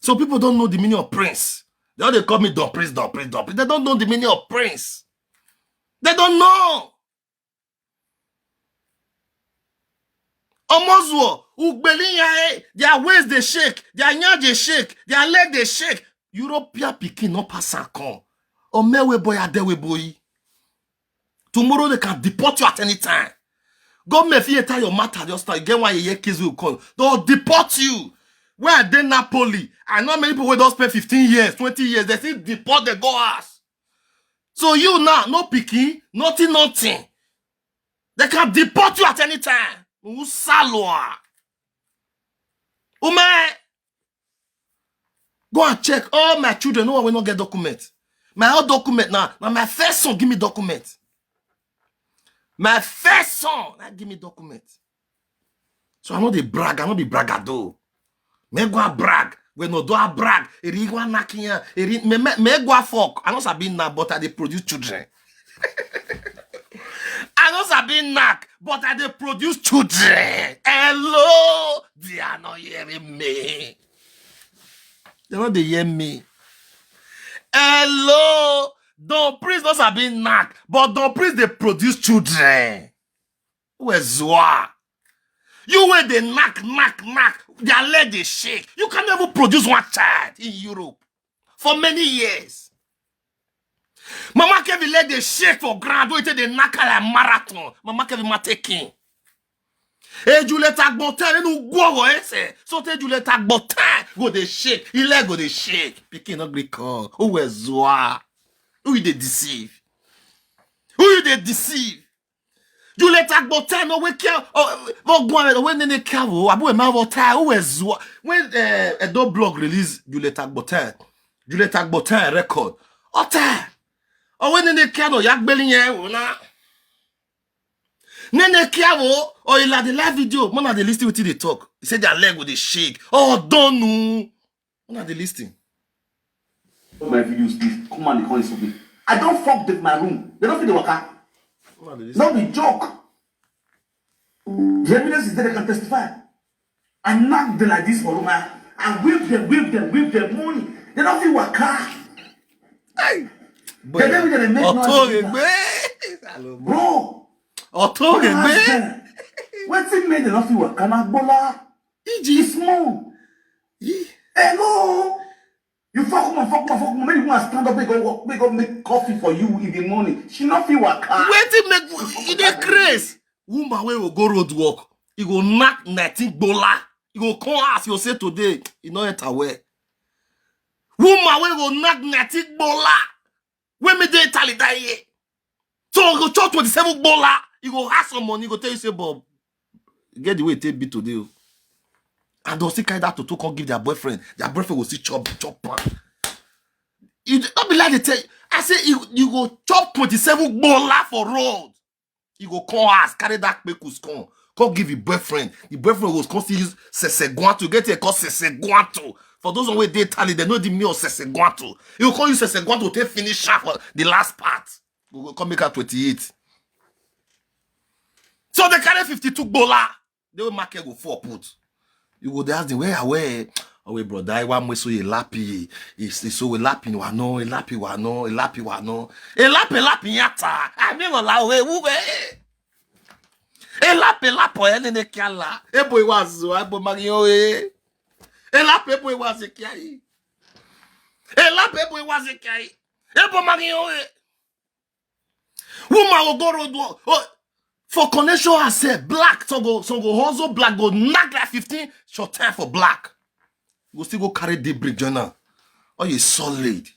So people don't know the meaning of prince. They all they call me Don Prince, Don Prince, Don Prince. They don't know the meaning of prince. They don't know. Omozuo, their waist they shake, their nyaj they shake, their leg they shake. European pikin no pass a con. Omewe boy adewe boy. Tomorrow they can deport you at any time. Government if you tell your matter, just start get one iye-eki will come. They'll deport you. Where are they Napoli? I know many people will don't spend 15 years, 20 years. They still deport the goers. So you now, no picky, nothing. They can deport you at any time. Usalwa. Ume. Go and check. All my children, no one will not get document. My own document now. Now my first son give me document. My first son, now give me document. So I know they brag, I know be bragado. Me go a brag. We no do a brag. Eri go a nakiya. Me go a fuck. I know sabi knack, but I dey produce children. I know sabi knack, but I dey produce children. Hello, they are not hearing me. They not dey hear me. Hello, don't priest not sabi knack, but don't priest dey produce children. Where's Zwa? You where they knock, their leg they shake. You can never produce one child in Europe for many years. Mama Kevin leg they shake for ground, wait till they knock like marathon. Mama Kevin ma taking. Hey, Juliet Agbotin, you go ese. So tell Juliet Agbotin, go they shake. He leg go they shake. Pikin not be call. Who is Zoa? Who you they deceive? Who you they deceive? Juliet Agbotin no we care. Oh, when they care, abu ma vota. Who is Zoa? When Edo blog release Juliet Agbotin record. Ota. Oh, when they care no yak belinye na. Nene Kiavo, or il a the live video. Man, are they listening with they talk? He said their leg with the shake. Oh, don't know. Man, are they listening? My videos, please. Come on, the call is open. I don't fuck with my room. They don't feel the worker. Not be joke. The evidence is there, they can testify. I knock them like this for room. I whip them money. They don't feel worker. Hey, they make noise. Bro. Auto man. What's it made enough you work? Can I bola? It's small. Hello. You fuck me. Maybe you want to stand up, we go make coffee for you in the morning. She not feel work. Wait till make it a craze. Woman will go road work. You go knock 19 bola. You go come ask you say today. You know it away. Woman will go knock 19 bola. When me dey tally die. So go chop 27 bola. You go have some money, you go tell you say, Bob, get the way it take be today. And they'll still carry that to come give their boyfriend. Their boyfriend will still chop pan. You don't be like they tell you. I say you go chop 27 bola for road. You go come ask, carry that pekus come give your boyfriend. The boyfriend will come still use seseguanto. Get it called seseguanto. For those on way they tally, they know the meal of seseguanto. You go call you seseguanto to finish sharp the last part. We will come make out 28. So they carry 52 bola. They will market go 4 put. You go there ask them where? Oh wait, brother, I want me so a lappy. It's so we lapping wano, a lappy wano, a lappy wano. A lappy yata. I mean la we ube. A lapo ene kiala. E boy was I bo magio e. A lappe boy was a kiai. A lappe boy was a kiai. E bo magio e. Woman will go road. Oh, for connection, I said black. So go hustle black. Go knock like 15 short time for black. Go still go carry the brick journal. Oh, you solid.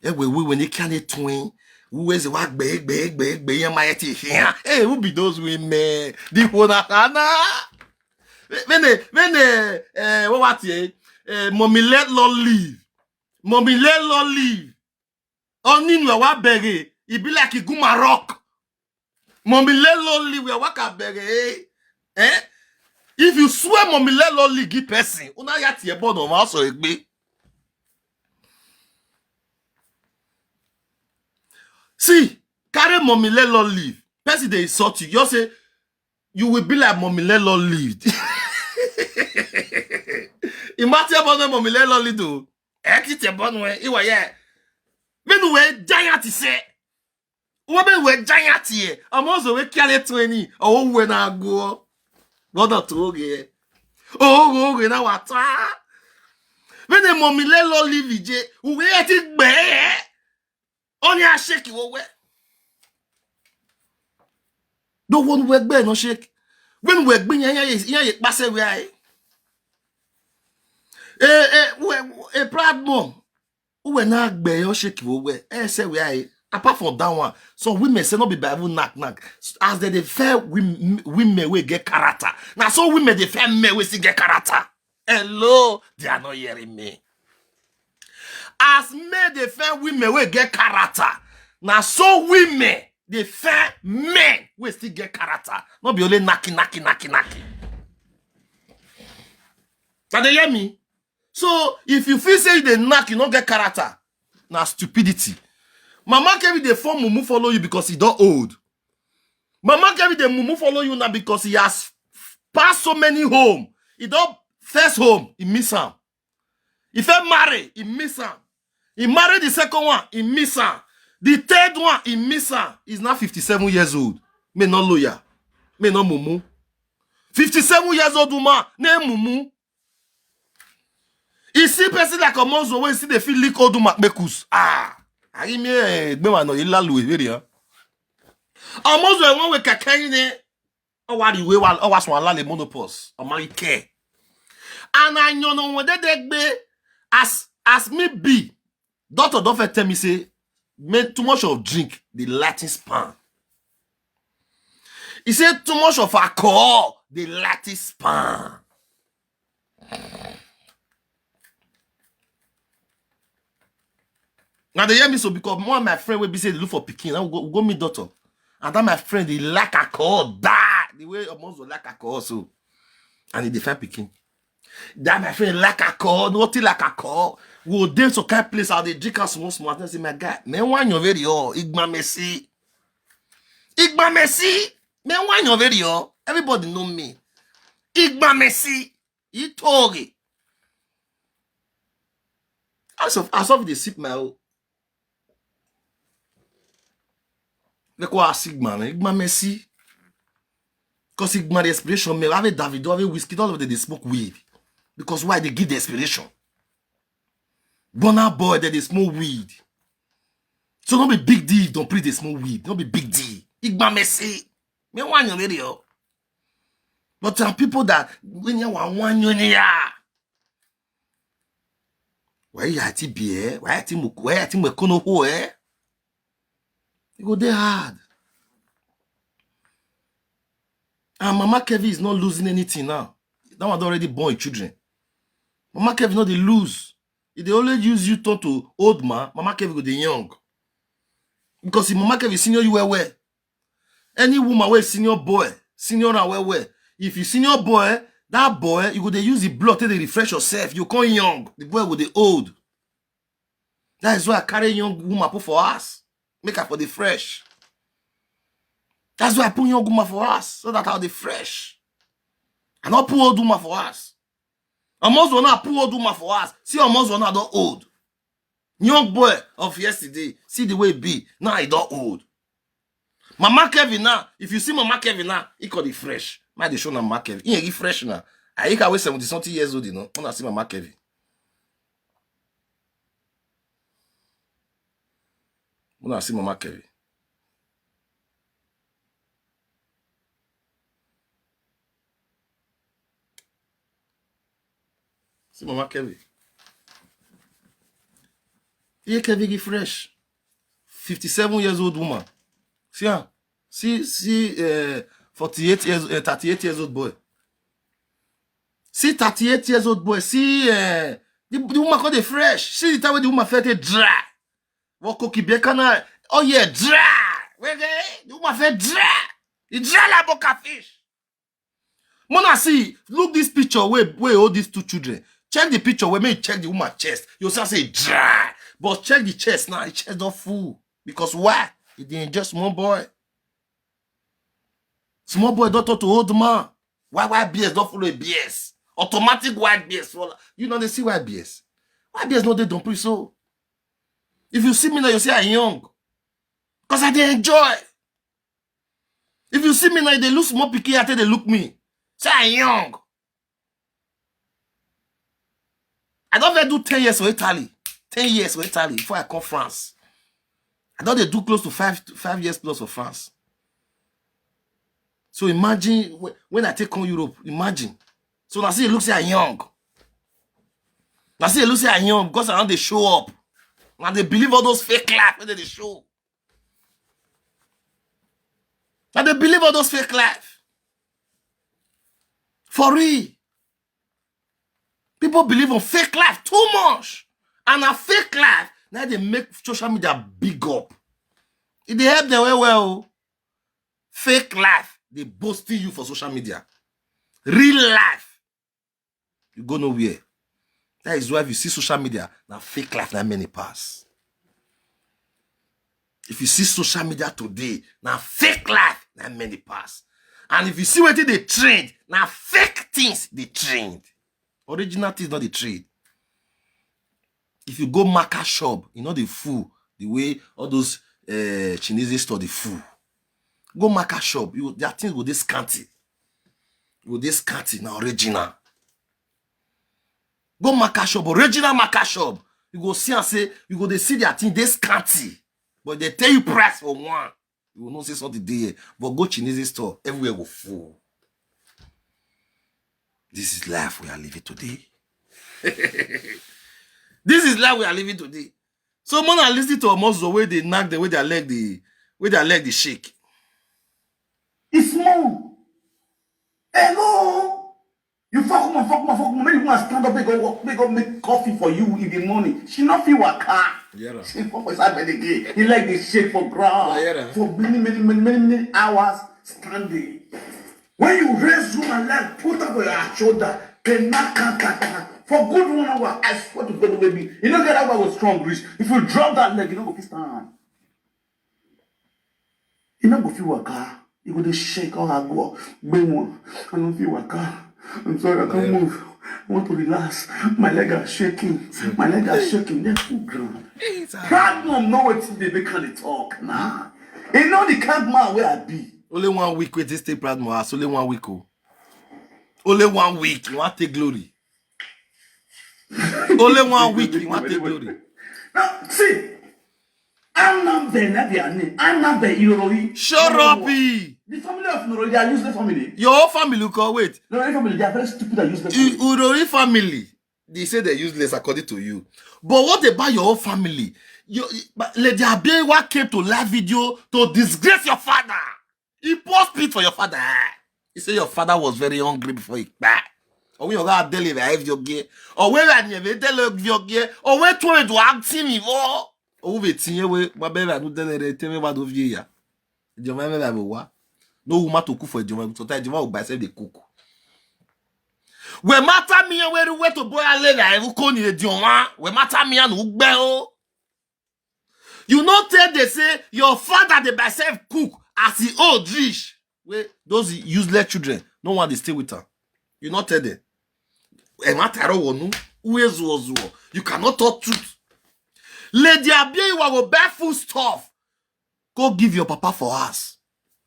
Yeah, we when you can't twin. Who is the work big, here? Hey, who be those women? The one when what ye? Mommy let law leave. Mommy let law leave. Only no wa beg. It be like a guma rock. Mommy let lonely we waka beg. Eh? If you swear mommy let lonely give person, una yati ye born on house or egbe. See, carry mommy let lonely. Person they insult you. You say you will be like mommy let lonely. Imagine born mommy let lonely do. Ekite born we iwa ye. When we giant say. Women were giant here. I'm also we carry 20. Oh, when I go. What not to okay. Oh, when I want. When the mommy let lo leave je, we at it bear. Only I shake you away. Don't want work bear no shake. When we're being here, pass away. A proud mom. Who not bear your shake you away. Say we are. Apart from that one, so women say not be Bible knock. As they fair women we get character. Now so women they fair men we still get character. Hello, they are not hearing me. As men they fair women we get character. Now so women the fair men will still get character. Not be only knocking. Can they hear me? So if you feel say they knock, you don't get character. Now stupidity. Mama Kevin the form mumu follow you because he don't old. Mama Kevin the mumu follow you now because he has passed so many home. He don't first home, he miss him. If he marry, he miss him. He married the second one, he miss him. The third one, he miss him. He's now 57 years old. Me not lawyer. Me not mumu. 57 years old woman, name mumu. You see person like a monster when you see the feel lick old woman mekus. Ah. I me gbe no ila luwe very ha. Almost when we kakan ni o wa ri we wa o wa so ala le monopause. O ma care. And I know when they gbe as me be. Doctor don't tell me say make too much of drink the Latin span. He said too much of alcohol the Latin span. Now they hear me so because one of my friend will be say they look for Pekin. I will go meet doctor. And that my friend he like alcohol die. The way almost like alcohol so. And he defend Pekin. That my friend like alcohol, nothing like alcohol. We will dance to kind place out they drink and small smart and say my guy, man why you very Igba Messi. Igba Messi. Man why you very everybody know me. Igba Messi. He told it. As of they sip my like what Sigma, Igma Messi. Because Igma the inspiration, me have Davido, have whiskey, all of them they smoke weed. Because why they give the inspiration? Bonner boy that they smoke weed. So don't be big D, don't play they smoke weed. Don't be big D. Igma Messi. Me want your video. But some people that when you want you near. Why you at beer? Why at him? Why at him? We kono ho eh? You go there hard. And Mama Kevin is not losing anything now. That one already born children. Mama Kevin not they lose. If they only use you talk to old man, Mama Kevin go the young. Because if Mama Kevin senior you well. Any woman where senior boy, senior and well. If you senior boy, that boy, you go they use the blood till they refresh yourself. You come young. The boy with the old. That is why I carry young woman put for us. Make her for the fresh. That's why I put young woman for us. So that I'll the fresh. And not put old woman for us. Almost one put old woman for us. See almost one not old. Young boy of yesterday. See the way it be. Now he don't old. Mama Kevin now. If you see Mama Kevin now, he call the fresh. Might they show na Mama Kevin. He ain't fresh now. I can wait 70-something years old, you know. When I see Mama Kevin. When I see Mama Kevin. See Mama Kevin. Iye-eki get fresh. 57 years old woman. See her. See 38 years old boy. See 38 years old boy. See the woman called the fresh. See the time when the woman felt it dry. What cookie bacon? Oh yeah, dry. Where the woman felt dry. It dry like boca fish. Mona see, look this picture where all these two children. Check the picture where me check the woman chest. You say dry. But check the chest now. The chest not full. Because why? It didn't just small boy. Small boy don't talk to old man. Why white bears don't follow a BS? Automatic white bears follow. You know they see white bears. White bears know they don't pre so. If you see me now, you say I'm young. Because I dey enjoy. If you see me now, they look small picky after they look me. Say I'm young. I don't ever do 10 years for Italy. 10 years for Italy before I come France. I don't they do close to 5 years plus for France. So imagine when I take on Europe, imagine. So now see it looks like I'm young. Now see it looks like I'm young because I know they show up. Now they believe all those fake life when they show. Now they believe all those fake life. For real. People believe on fake life too much. And a fake life, now they make social media big up. They help them well. Fake life, they boasting you for social media. Real life, you go nowhere. That is why if you see social media, now fake life, now many pass. If you see social media today, now fake life, now many pass. And if you see what they trend, now fake things they trend. Original things not the trade. If you go market shop, you know the fool, the way all those Chinese store the fool. Go market shop, their things go this scanty. Go this scanty now original. Go market shop, original market shop. You go see and say, you go they see their thing this scanty. But they tell you price for one. You will not say something there. But go Chinese store, everywhere go full. This is life we are living today. This is life we are living today. So man are listening to almost the way they knock the way their leg the shake. It's small. Hello. You fuck me. Maybe you want to stand up and go make coffee for you in the morning. She not feel a car. Yeah. She fuck with that again. He like the shake for ground. Yeah. For many hours standing. When you raise your leg, put up your shoulder, can for good 1 hour, I swear to God, baby. You don't get that one with strong reach. If you drop that leg, you don't go stand. You don't go feel a car. You go to shake all that go. I don't feel a car. I'm sorry, I can't move. I want to relax. My leg are shaking. My leg are shaking. They're too ground. Proud mom know what they can't talk. Nah. You know the kind man where I be. Only 1 week with this take proud more. Only 1 week. Only 1 week. You want to take glory. Only 1 week. You want to take glory. Now, see. I'm not the Iroi. Shut up. The family of Noro, they are useless family. Your whole family, wait. No, family, they are very stupid and useless. Urori family, they say they're useless according to you. But what about your whole family? Lady Abiy, what came to live video to disgrace your father? He post pit for your father. He said your father was very hungry before he died. Or when you got deliver your gear, or when you never deliver your gear, or when you to act him for. Or we tinye we, my baby, I do deliver tell me what of you. You remember what? No woman to cook for a Juma, so that Juma will buy the cook. We matter me and where to boy a leg, I will call you the Juma. We matter me and who bell. You not tell they say your father they by self cook as he old rich. Where those useless children, no one they stay with her. You not tell them. You cannot talk truth. Lady Abiy, you will buy food stuff. Go give your papa for us.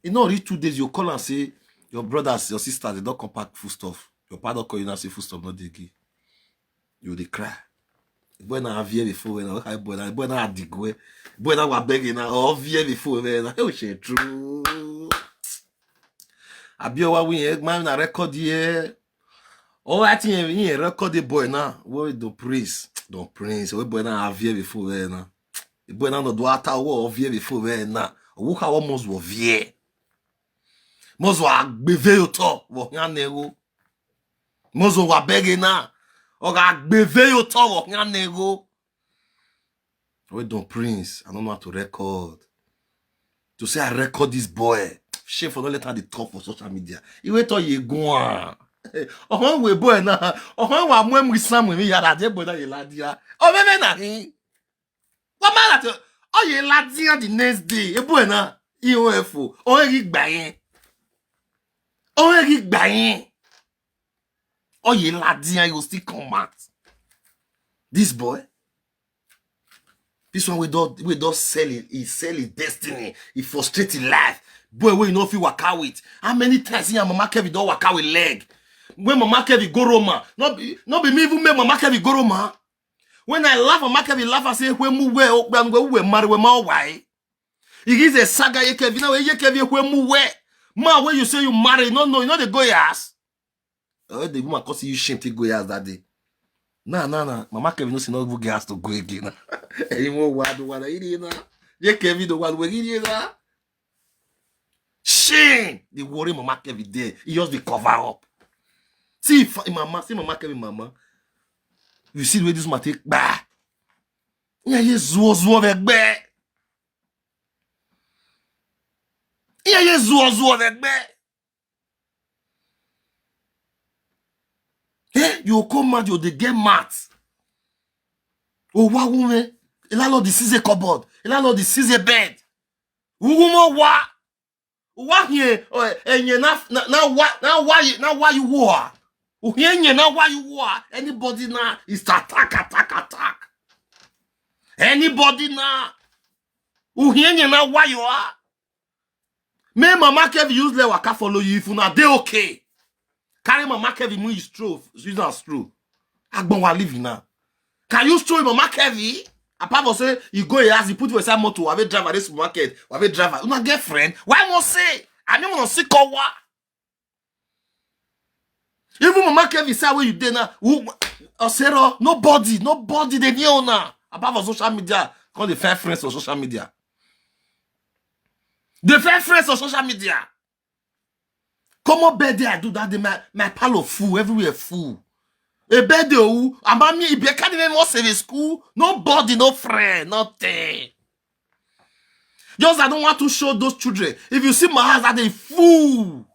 In not reach 2 days, you call and say, your brothers, your sisters, they don't come pack food stuff. Your father call you and say food stuff, not they give. You they cry. Boy na avie before when I boy na adigwe. Boy na wa begging na ovie before when I say true. Abi wa we man na record here. Oh, I think you record the boy now. What don't praise. We boy na avie before when the boy na no do ata wo ovie before when na. Wo ka wo mos wo vie. Mos wa gbeve yo to wo yan nego. Mos wa begging na. O ga gbeve yo to wo yan nego. We don't prince. I don't know how to record. To say I record this boy. Shame for not letting the talk for social media. You wait till you go on. Oh, we boy na. Oh, wa mwem we sam we yara de boy na ye ladia. Oh, me na hin. What man that? Oh, ye ladia the next day. E boy na. IOFO. Oh, eri gba yen. Oh, eri gba yen. Oh, ye ladia you still come out. This boy. This one we don't sell it. He sell his destiny. He frustrate his life. Boy, we you know if you work out with. How many times here Mama Kevin don't work out with leg? When Mama Kevin go Roma, not be me even make Mama Kevin go Roma. When I laugh, Mama Kevin laugh and say, when we marry, we ma why? It is a saga iye-eki. Now iye-eki when mu we. Ma when you say you marry, no, you know the go ass. Oh, the woman cause you shame to go ass that day. Nah. Mama Kevin no see no get ass to go again. Anymore what it na. Iye-eki the one we na. Shame! The worry Mama Kevin there. He just be cover up. See Mama Kevin mama. You see the way this man take bah. Yeah, zuo avec bah. Ye zuo that man. Hey, you come mad, you they get mad. Oh, what woman? Ilalo the scissor cupboard. Ilalo the scissor bed. Woman, what? What here? And you now why you war? Now why you war? Anybody now is attack. Anybody now? Now why you are? Me mama Kev use le waka follow you if una dey okay. Carry mama Kev mu is true. Use as true. Agbon wa live now. Can you show mama Kev? Apart from say you go here, you put yourself motor, have a driver this supermarket, have a driver. Una girlfriend. Why must say? I don't want to see kowa. Even mama Kev say where you dey now. Osero, nobody they know now. Apart from social media, call the fair friends on social media. The fair friends on social media. Come on, birthday I do that. My palo full everywhere full. A birthday who amami if you can't even watch in school. Nobody, no friend, nothing. Just I don't want to show those children. If you see my house, that they fool.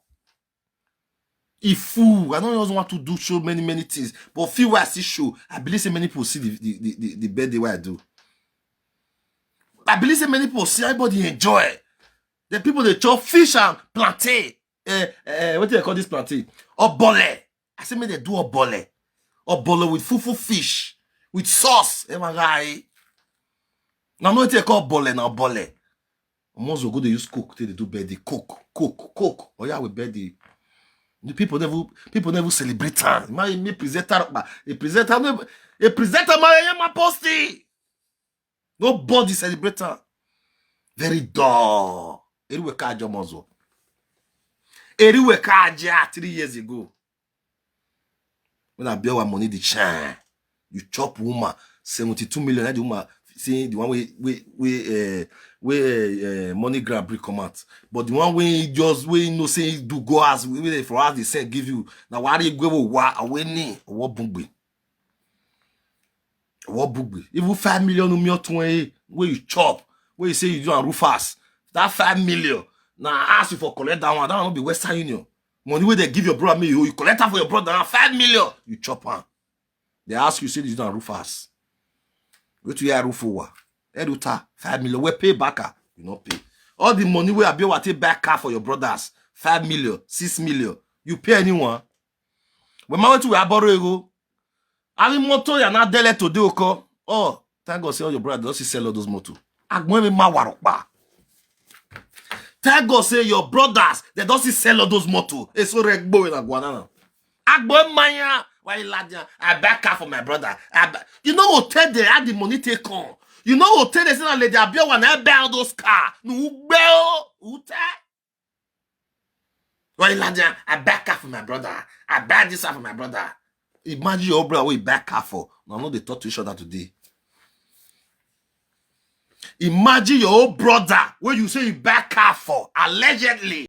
He fool. I don't just want to do show many things. But few I see show. I believe so many people see the birthday where I do. I believe so many people see everybody enjoy. The people they chop fish and plantain. What do they call this plantain? Obole. I say me they do obole. Obole with fufu fish. With sauce. Now what they call bole now bole. Most will go they use cook till they do birthday. Cook. Oh yeah, with birthday. The people never celebrate time. Me presenter my posty. Nobody celebrate time. Very dull. Eriwe kaja mozo. Eriwe kaja 3 years ago. When I bill money the chan, you chop woman 72 million. The woman see the one where money grab brick come out. But the one where just where no say do go as we for us they say give you. Now why they go wa away ni what bugbe. What bugbe. Even 5 million no 20 where you chop, where you say you do and roof fast. That 5 million. Now I ask you for collect that one. That one will be Western Union. Money where they give your brother me, you collect that for your brother. 5 million. You chop one. They ask you say you do and roof fast. Go to your roof over. Eduta 5 million. We pay back. You not pay. All the money where I be able to take back car for your brothers. 5 million, 6 million. You pay anyone. When I went to borrow ego. I mean motor ya na dele to do oko. Oh, thank God say all your brothers don't sell all those motor. Agmwe ma warokpa. Thank God say your brothers they don't sell all those motor. It's so regbo in Aguanana. Agbo maya. Why I back car for my brother. You know hotel they had the money take on. You know hotel they say na lady abia one I buy all those car. No bell ute. Why I back car for my brother. I buy this car for my brother. Imagine your brother we back car for. Now no they talk to each other today. Imagine your old brother where you say you back car for allegedly.